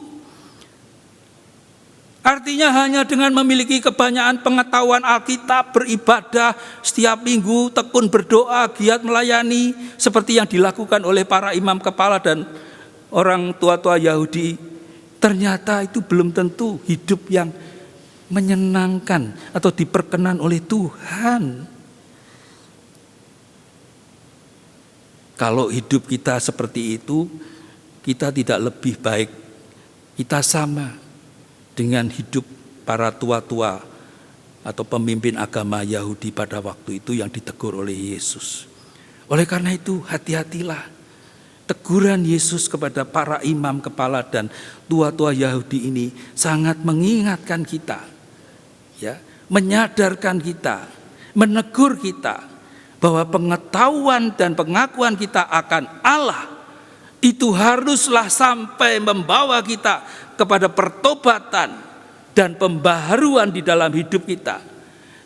Artinya hanya dengan memiliki kebanyakan pengetahuan Alkitab, beribadah setiap minggu, tekun berdoa, giat melayani, seperti yang dilakukan oleh para imam kepala dan orang tua-tua Yahudi, ternyata itu belum tentu hidup yang menyenangkan atau diperkenan oleh Tuhan. Kalau hidup kita seperti itu, kita tidak lebih baik. Kita sama dengan hidup para tua-tua atau pemimpin agama Yahudi pada waktu itu yang ditegur oleh Yesus. Oleh karena itu, hati-hatilah. Teguran Yesus kepada para imam kepala dan tua-tua Yahudi ini sangat mengingatkan kita, ya, menyadarkan kita, menegur kita bahwa pengetahuan dan pengakuan kita akan Allah itu haruslah sampai membawa kita kepada pertobatan dan pembaharuan di dalam hidup kita,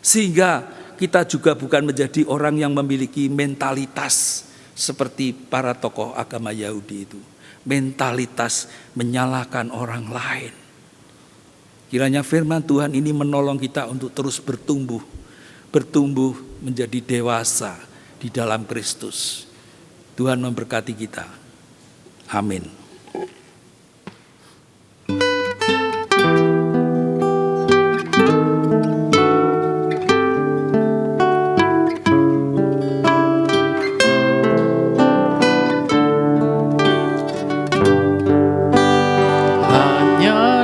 sehingga kita juga bukan menjadi orang yang memiliki mentalitas seperti para tokoh agama Yahudi itu, mentalitas menyalahkan orang lain. Kiranya firman Tuhan ini menolong kita untuk terus bertumbuh menjadi dewasa di dalam Kristus. Tuhan memberkati kita. Amin.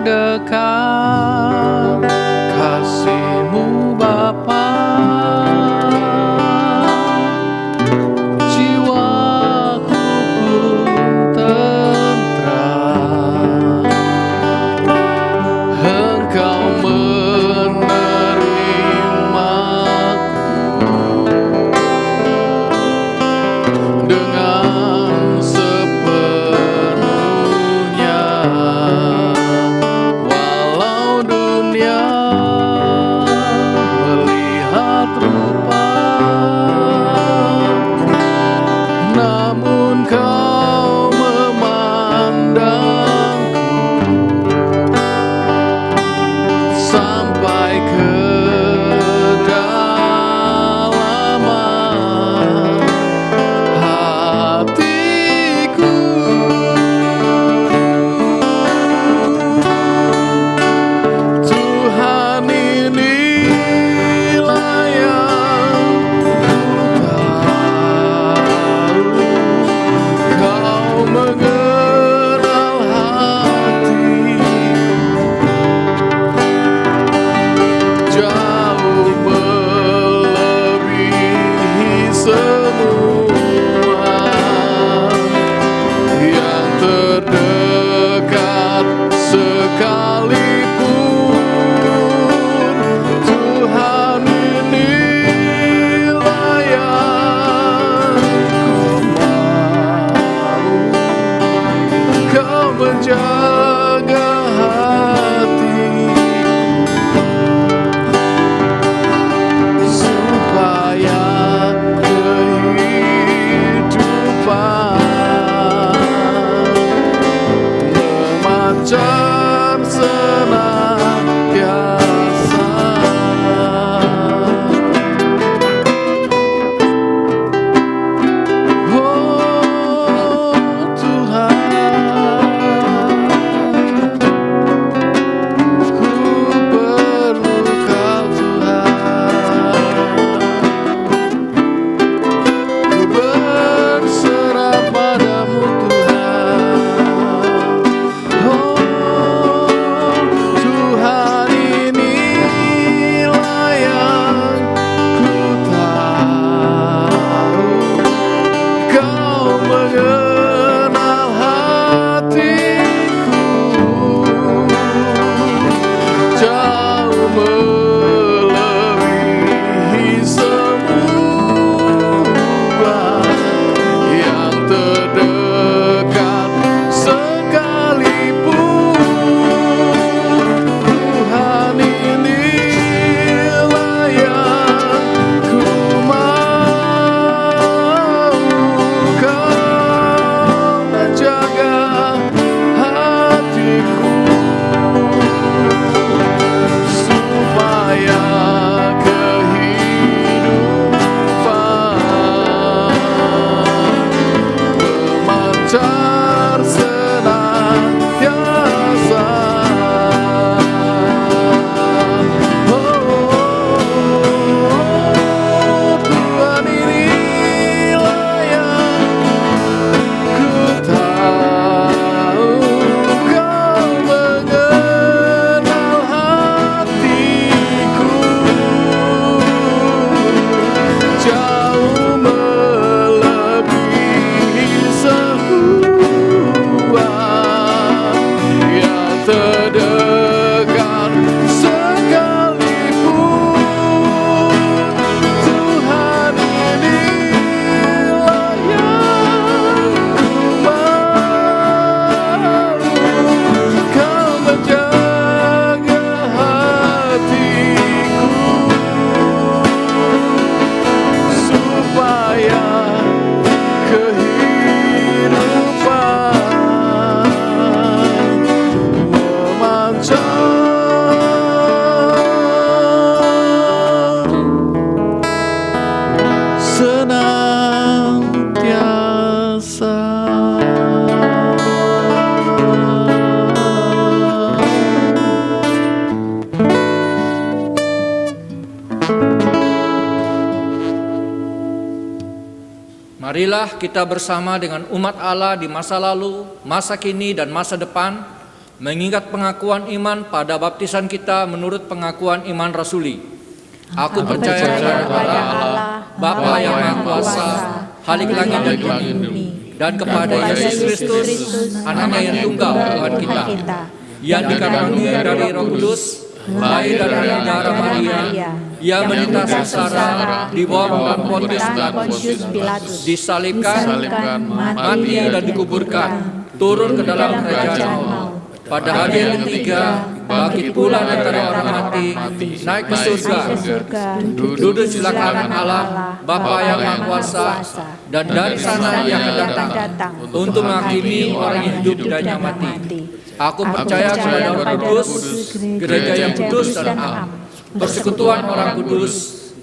Dekat kasih-Mu Bapa, jiwaku pun tentram. Engkau menerimaku dengan sepenuhnya. Melihat rupa, namun Kau memandangku sampai ke kedalaman hatiku. Tuhan, inilah yang ku tahu, Kau mengenal hatiku jauh melebihi semua yang terdekat sekalipun. Tuhan, inilah yang ku mau, Kau menjaga hatiku supaya kehidupan memancar senantiasa. Oh Tuhan, ku perlu Kau Tuhan, ku berserah padamu Tuhan. Oh Tuhan, inilah yang ku tahu, Kau mengenal hatiku jauh melebihi semua yang terdekat sekalipun. Marilah kita bersama dengan umat Allah di masa lalu, masa kini, dan masa depan, mengingat pengakuan iman pada baptisan kita menurut pengakuan iman rasuli. Aku percaya kepada Allah, Bapa yang Maha Kuasa, Khalik langit dan bumi, dan kepada Yesus Kristus, Anaknya yang tunggal Tuhan kita, yang dikaruniai dari Roh Kudus, lahir dari darah Maria, ia menderita sengsara di bawah Pontius Pilatus, disalibkan, mati dan dikuburkan, turun ke dalam kerajaan maut. Pada hari yang ketiga, bangkit pula dari orang mati, naik ke surga, duduk di sebelah kanan Allah, Bapa yang Maha Kuasa, dan dari sana ia akan datang untuk menghakimi orang yang hidup dan yang mati. Aku percaya kepada Roh Kudus, gereja yang kudus dan am, persekutuan orang kudus,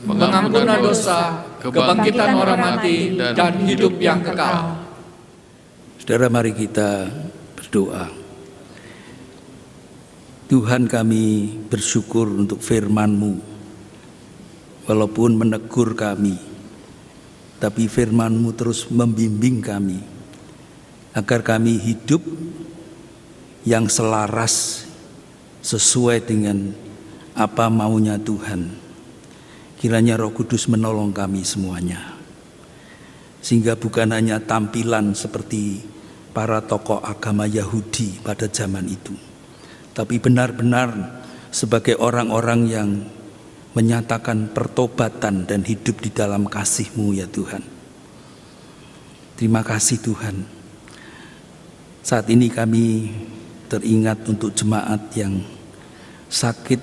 pengampunan dosa, kebangkitan orang mati, dan hidup yang kekal. Saudara, mari kita berdoa. Tuhan, kami bersyukur untuk firman-Mu. Walaupun menegur kami, tapi firman-Mu terus membimbing kami agar kami hidup yang selaras sesuai dengan apa maunya Tuhan. Kiranya Roh Kudus menolong kami semuanya, sehingga bukan hanya tampilan seperti para tokoh agama Yahudi pada zaman itu, tapi benar-benar sebagai orang-orang yang menyatakan pertobatan dan hidup di dalam kasih-Mu ya Tuhan. Terima kasih Tuhan. Saat ini kami teringat untuk jemaat yang sakit,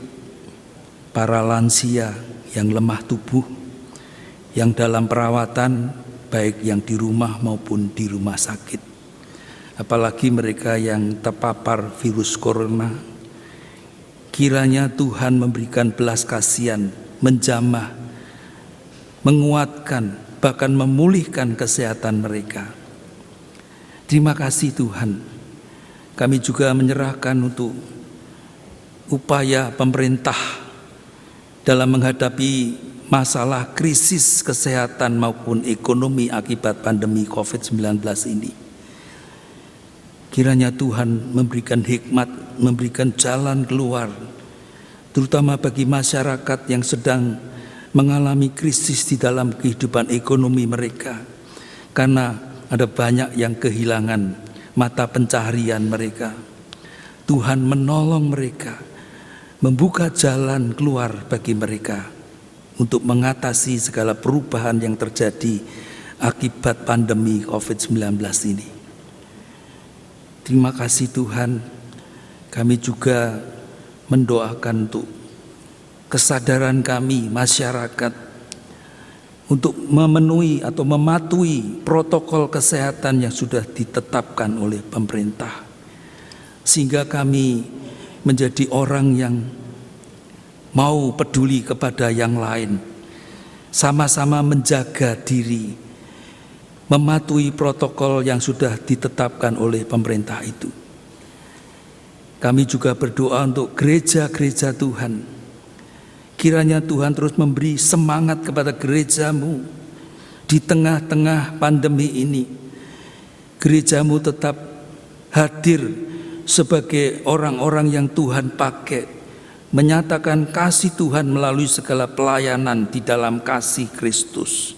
para lansia yang lemah tubuh, yang dalam perawatan baik yang di rumah maupun di rumah sakit. Apalagi mereka yang terpapar virus corona. Kiranya Tuhan memberikan belas kasihan, menjamah, menguatkan, bahkan memulihkan kesehatan mereka. Terima kasih Tuhan. Kami juga menyerahkan untuk upaya pemerintah dalam menghadapi masalah krisis kesehatan maupun ekonomi akibat pandemi COVID-19 ini. Kiranya Tuhan memberikan hikmat, memberikan jalan keluar, terutama bagi masyarakat yang sedang mengalami krisis di dalam kehidupan ekonomi mereka, karena ada banyak yang kehilangan mata pencaharian mereka. Tuhan menolong mereka, membuka jalan keluar bagi mereka untuk mengatasi segala perubahan yang terjadi akibat pandemi COVID-19 ini. Terima kasih Tuhan. Kami juga mendoakan untuk kesadaran kami masyarakat untuk memenuhi atau mematuhi protokol kesehatan yang sudah ditetapkan oleh pemerintah, sehingga kami menjadi orang yang mau peduli kepada yang lain, sama-sama menjaga diri, mematuhi protokol yang sudah ditetapkan oleh pemerintah itu. Kami juga berdoa untuk gereja-gereja Tuhan. Kiranya Tuhan terus memberi semangat kepada gereja-Mu di tengah-tengah pandemi ini. Gereja-Mu tetap hadir sebagai orang-orang yang Tuhan pakai, menyatakan kasih Tuhan melalui segala pelayanan di dalam kasih Kristus.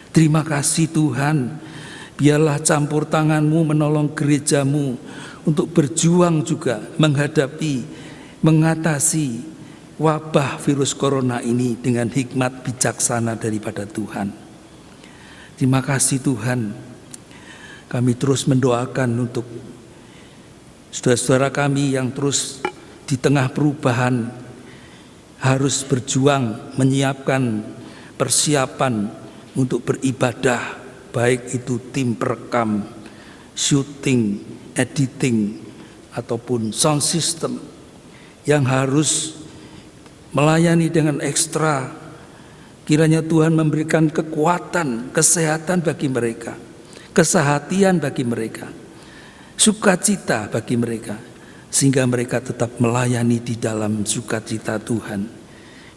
Terima kasih Tuhan. Biarlah campur tangan-Mu menolong gereja-Mu untuk berjuang juga mengatasi wabah virus corona ini dengan hikmat bijaksana daripada Tuhan. Terima kasih Tuhan. Kami terus mendoakan untuk saudara-saudara kami yang terus di tengah perubahan harus berjuang menyiapkan persiapan untuk beribadah, baik itu tim perekam, syuting, editing, ataupun sound system yang harus melayani dengan ekstra. Kiranya Tuhan memberikan kekuatan, kesehatan bagi mereka, kesehatian bagi mereka, sukacita bagi mereka, sehingga mereka tetap melayani di dalam sukacita Tuhan.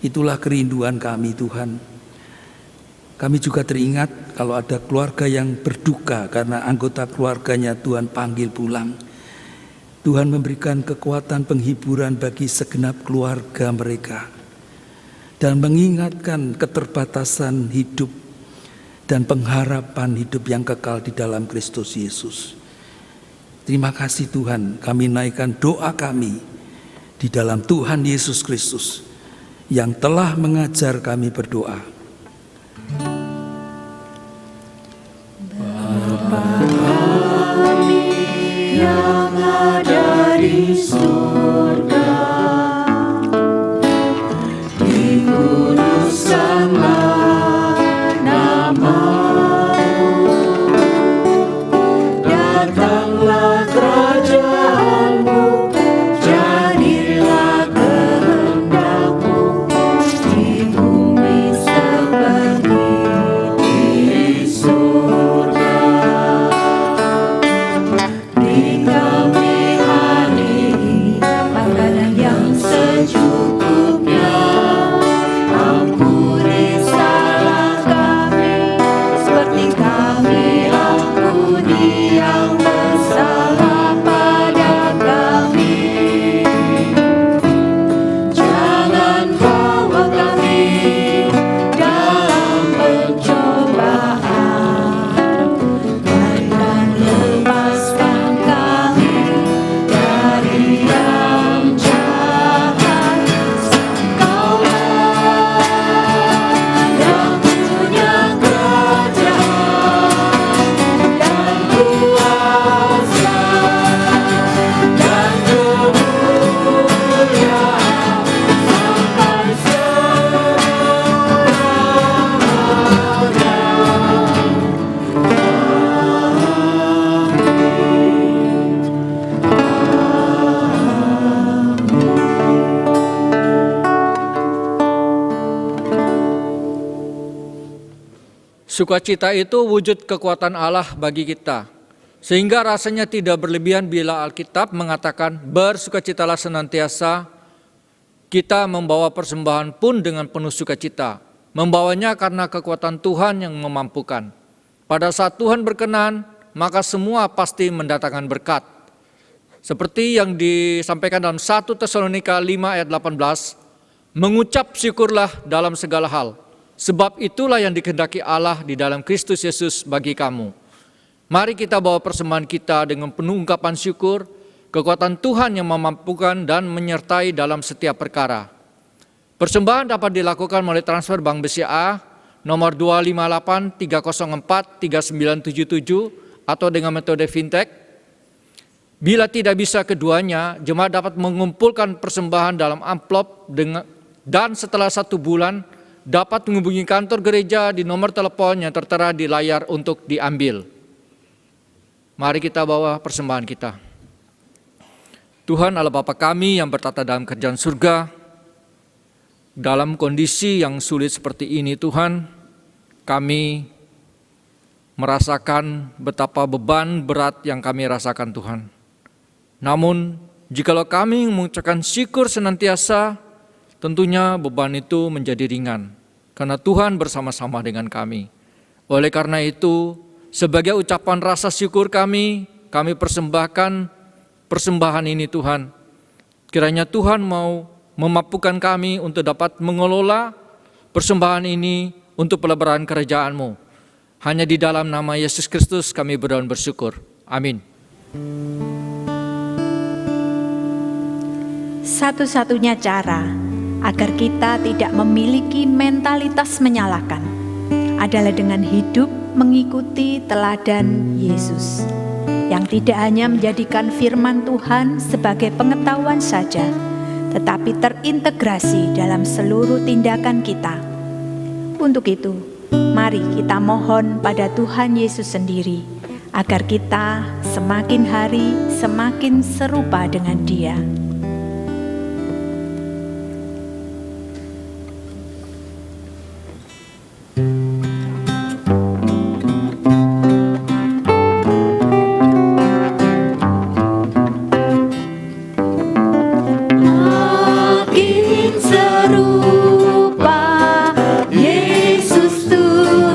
Itulah kerinduan kami Tuhan. Kami juga teringat kalau ada keluarga yang berduka karena anggota keluarganya Tuhan panggil pulang. Tuhan memberikan kekuatan penghiburan bagi segenap keluarga mereka dan mengingatkan keterbatasan hidup dan pengharapan hidup yang kekal di dalam Kristus Yesus. Terima kasih Tuhan, kami naikkan doa kami di dalam Tuhan Yesus Kristus yang telah mengajar kami berdoa. Yang ada di surga, dikuduskanlah nama-Mu, datanglah kerajaan-Mu, jadilah kehendak-Mu di bumi seperti di surga. Kami hari ini makanan yang secukupnya, ampuni salah kami seperti kami ampuni yang bersalah pada kami. Jangan bawa kami dalam pencobaan, dan lepaskan kami dari yang jahat. Engkau-Lah yang punya kerajaan dan kuasa dan kemuliaan sampai Sukacita itu wujud kekuatan Allah bagi kita, sehingga rasanya tidak berlebihan bila Alkitab mengatakan bersukacitalah senantiasa. Kita membawa persembahan pun dengan penuh sukacita, membawanya karena kekuatan Tuhan yang memampukan. Pada saat Tuhan berkenan, maka semua pasti mendatangkan berkat. Seperti yang disampaikan dalam 1 Tesalonika 5 ayat 18, mengucap syukurlah dalam segala hal, sebab itulah yang dikehendaki Allah di dalam Kristus Yesus bagi kamu. Mari kita bawa persembahan kita dengan penuh ungkapan syukur, kekuatan Tuhan yang memampukan dan menyertai dalam setiap perkara. Persembahan dapat dilakukan melalui transfer Bank BCA nomor 258 304 3977 atau dengan metode fintech. Bila tidak bisa keduanya, jemaat dapat mengumpulkan persembahan dalam amplop dan setelah 1 bulan dapat menghubungi kantor gereja di nomor telepon yang tertera di layar untuk diambil. Mari kita bawa persembahan kita. Tuhan Allah Bapa kami yang bertata dalam kerajaan surga, dalam kondisi yang sulit seperti ini Tuhan, kami merasakan betapa beban berat yang kami rasakan Tuhan. Namun, jikalau kami mengucapkan syukur senantiasa, tentunya beban itu menjadi ringan, karena Tuhan bersama-sama dengan kami. Oleh karena itu, sebagai ucapan rasa syukur kami persembahkan persembahan ini Tuhan. Kiranya Tuhan mau memampukan kami untuk dapat mengelola persembahan ini untuk pelebaran kerajaan-Mu. Hanya di dalam nama Yesus Kristus kami berdoa dan bersyukur. Amin. Satu-satunya cara agar kita tidak memiliki mentalitas menyalahkan adalah dengan hidup mengikuti teladan Yesus, yang tidak hanya menjadikan firman Tuhan sebagai pengetahuan saja, tetapi terintegrasi dalam seluruh tindakan kita. Untuk itu, mari kita mohon pada Tuhan Yesus sendiri, agar kita semakin hari semakin serupa dengan Dia. makin serupa Yesus Tuhan.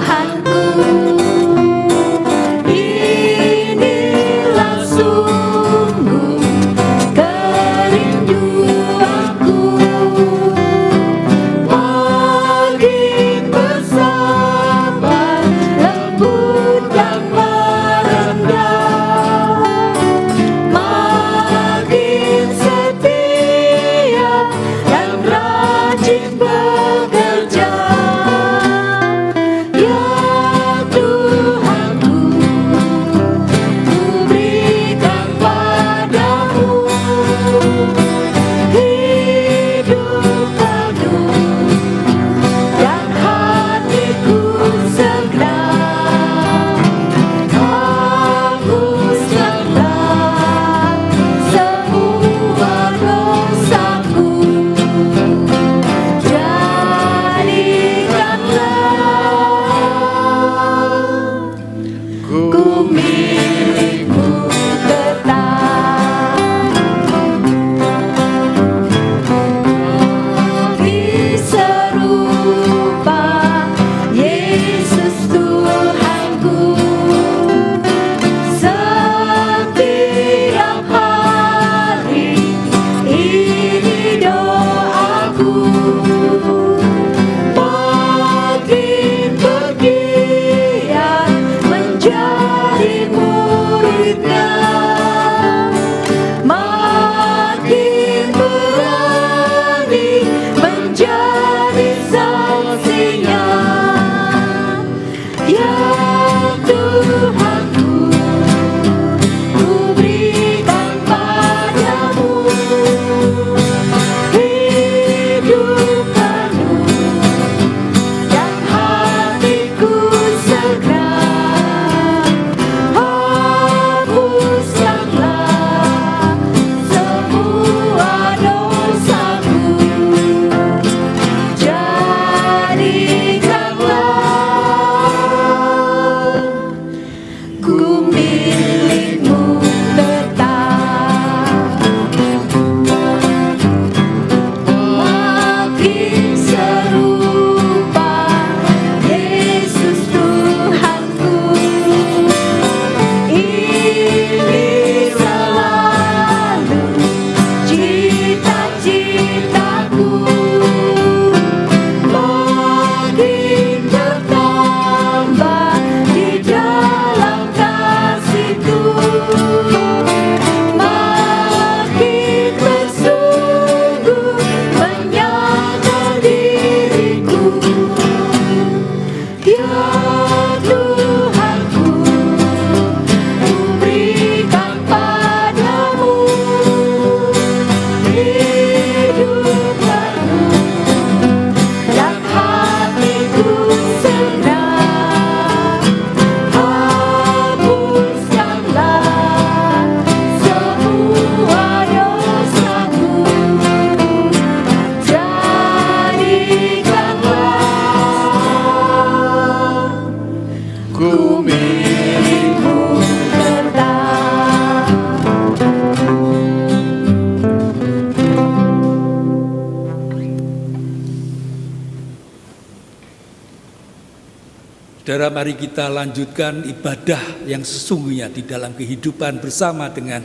Saudara, mari kita lanjutkan ibadah yang sesungguhnya di dalam kehidupan bersama dengan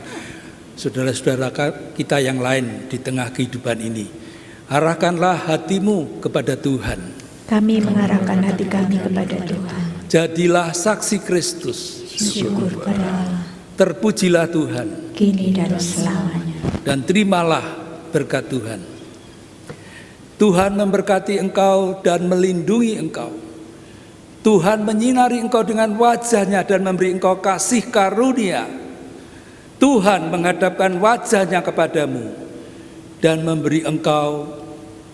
saudara-saudara kita yang lain di tengah kehidupan ini. Arahkanlah hatimu kepada Tuhan. Kami mengarahkan hati kami kepada Tuhan. Jadilah saksi Kristus. Syukur pada Allah, Terpujilah Tuhan kini dan selamanya. dan terimalah berkat Tuhan. Tuhan memberkati engkau dan melindungi engkau. Tuhan menyinari engkau dengan wajah-Nya dan memberi engkau kasih karunia. Tuhan menghadapkan wajah-Nya kepadamu dan memberi engkau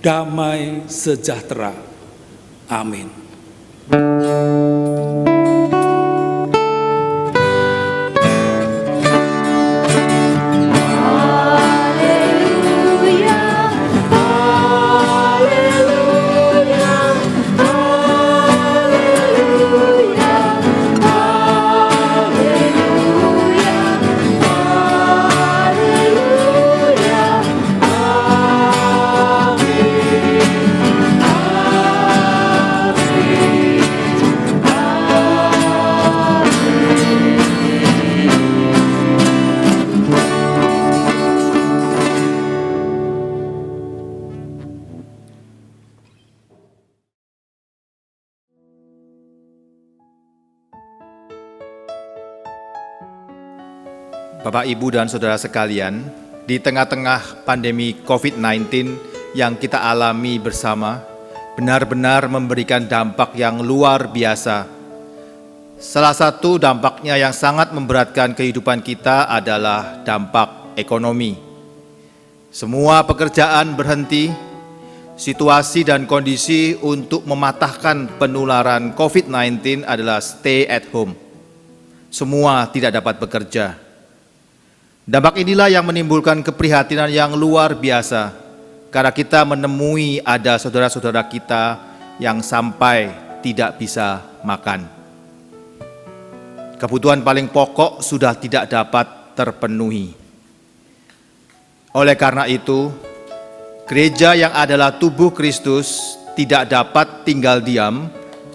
damai sejahtera. Amin. Bapak, Ibu, dan Saudara sekalian, di tengah-tengah pandemi COVID-19 yang kita alami bersama, benar-benar memberikan dampak yang luar biasa. Salah satu dampaknya yang sangat memberatkan kehidupan kita adalah dampak ekonomi. Semua pekerjaan berhenti, situasi dan kondisi untuk mematahkan penularan COVID-19 adalah stay at home. Semua tidak dapat bekerja. Dampak inilah yang menimbulkan keprihatinan yang luar biasa, karena kita menemui ada saudara-saudara kita yang sampai tidak bisa makan. Kebutuhan paling pokok sudah tidak dapat terpenuhi. Oleh karena itu, gereja yang adalah tubuh Kristus tidak dapat tinggal diam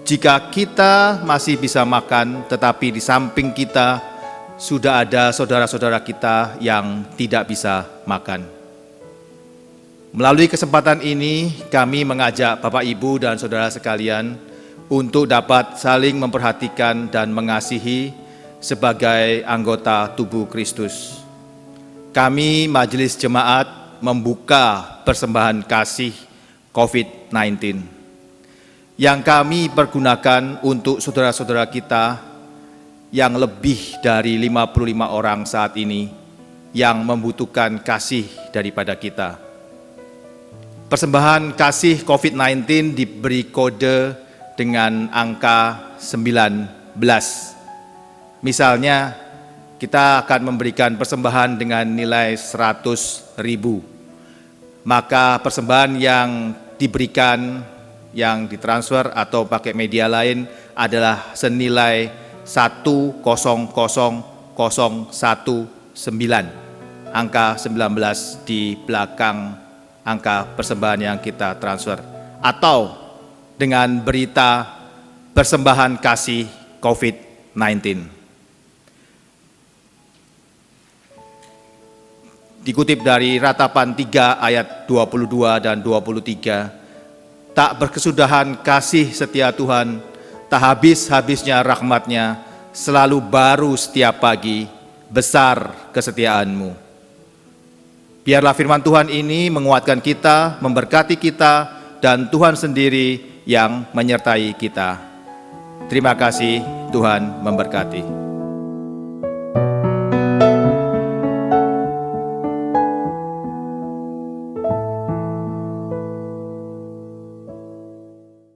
jika kita masih bisa makan, tetapi di samping kita sudah ada saudara-saudara kita yang tidak bisa makan. Melalui kesempatan ini, kami mengajak Bapak, Ibu, dan saudara sekalian untuk dapat saling memperhatikan dan mengasihi sebagai anggota tubuh Kristus. Kami Majelis Jemaat membuka persembahan kasih COVID-19 yang kami pergunakan untuk saudara-saudara kita yang lebih dari 55 orang saat ini yang membutuhkan kasih daripada kita. Persembahan kasih COVID-19 diberi kode dengan angka 19. Misalnya, kita akan memberikan persembahan dengan nilai 100.000. Maka persembahan yang diberikan, yang ditransfer atau pakai media lain adalah senilai 100.019, angka 19 di belakang angka persembahan yang kita transfer, atau dengan berita persembahan kasih COVID-19. Dikutip dari Ratapan 3 ayat 22 dan 23, tak berkesudahan kasih setia Tuhan, tak habis-habisnya rahmat-Nya, selalu baru setiap pagi, besar kesetiaan-Mu. Biarlah firman Tuhan ini menguatkan kita, memberkati kita, dan Tuhan sendiri yang menyertai kita. Terima kasih, Tuhan memberkati.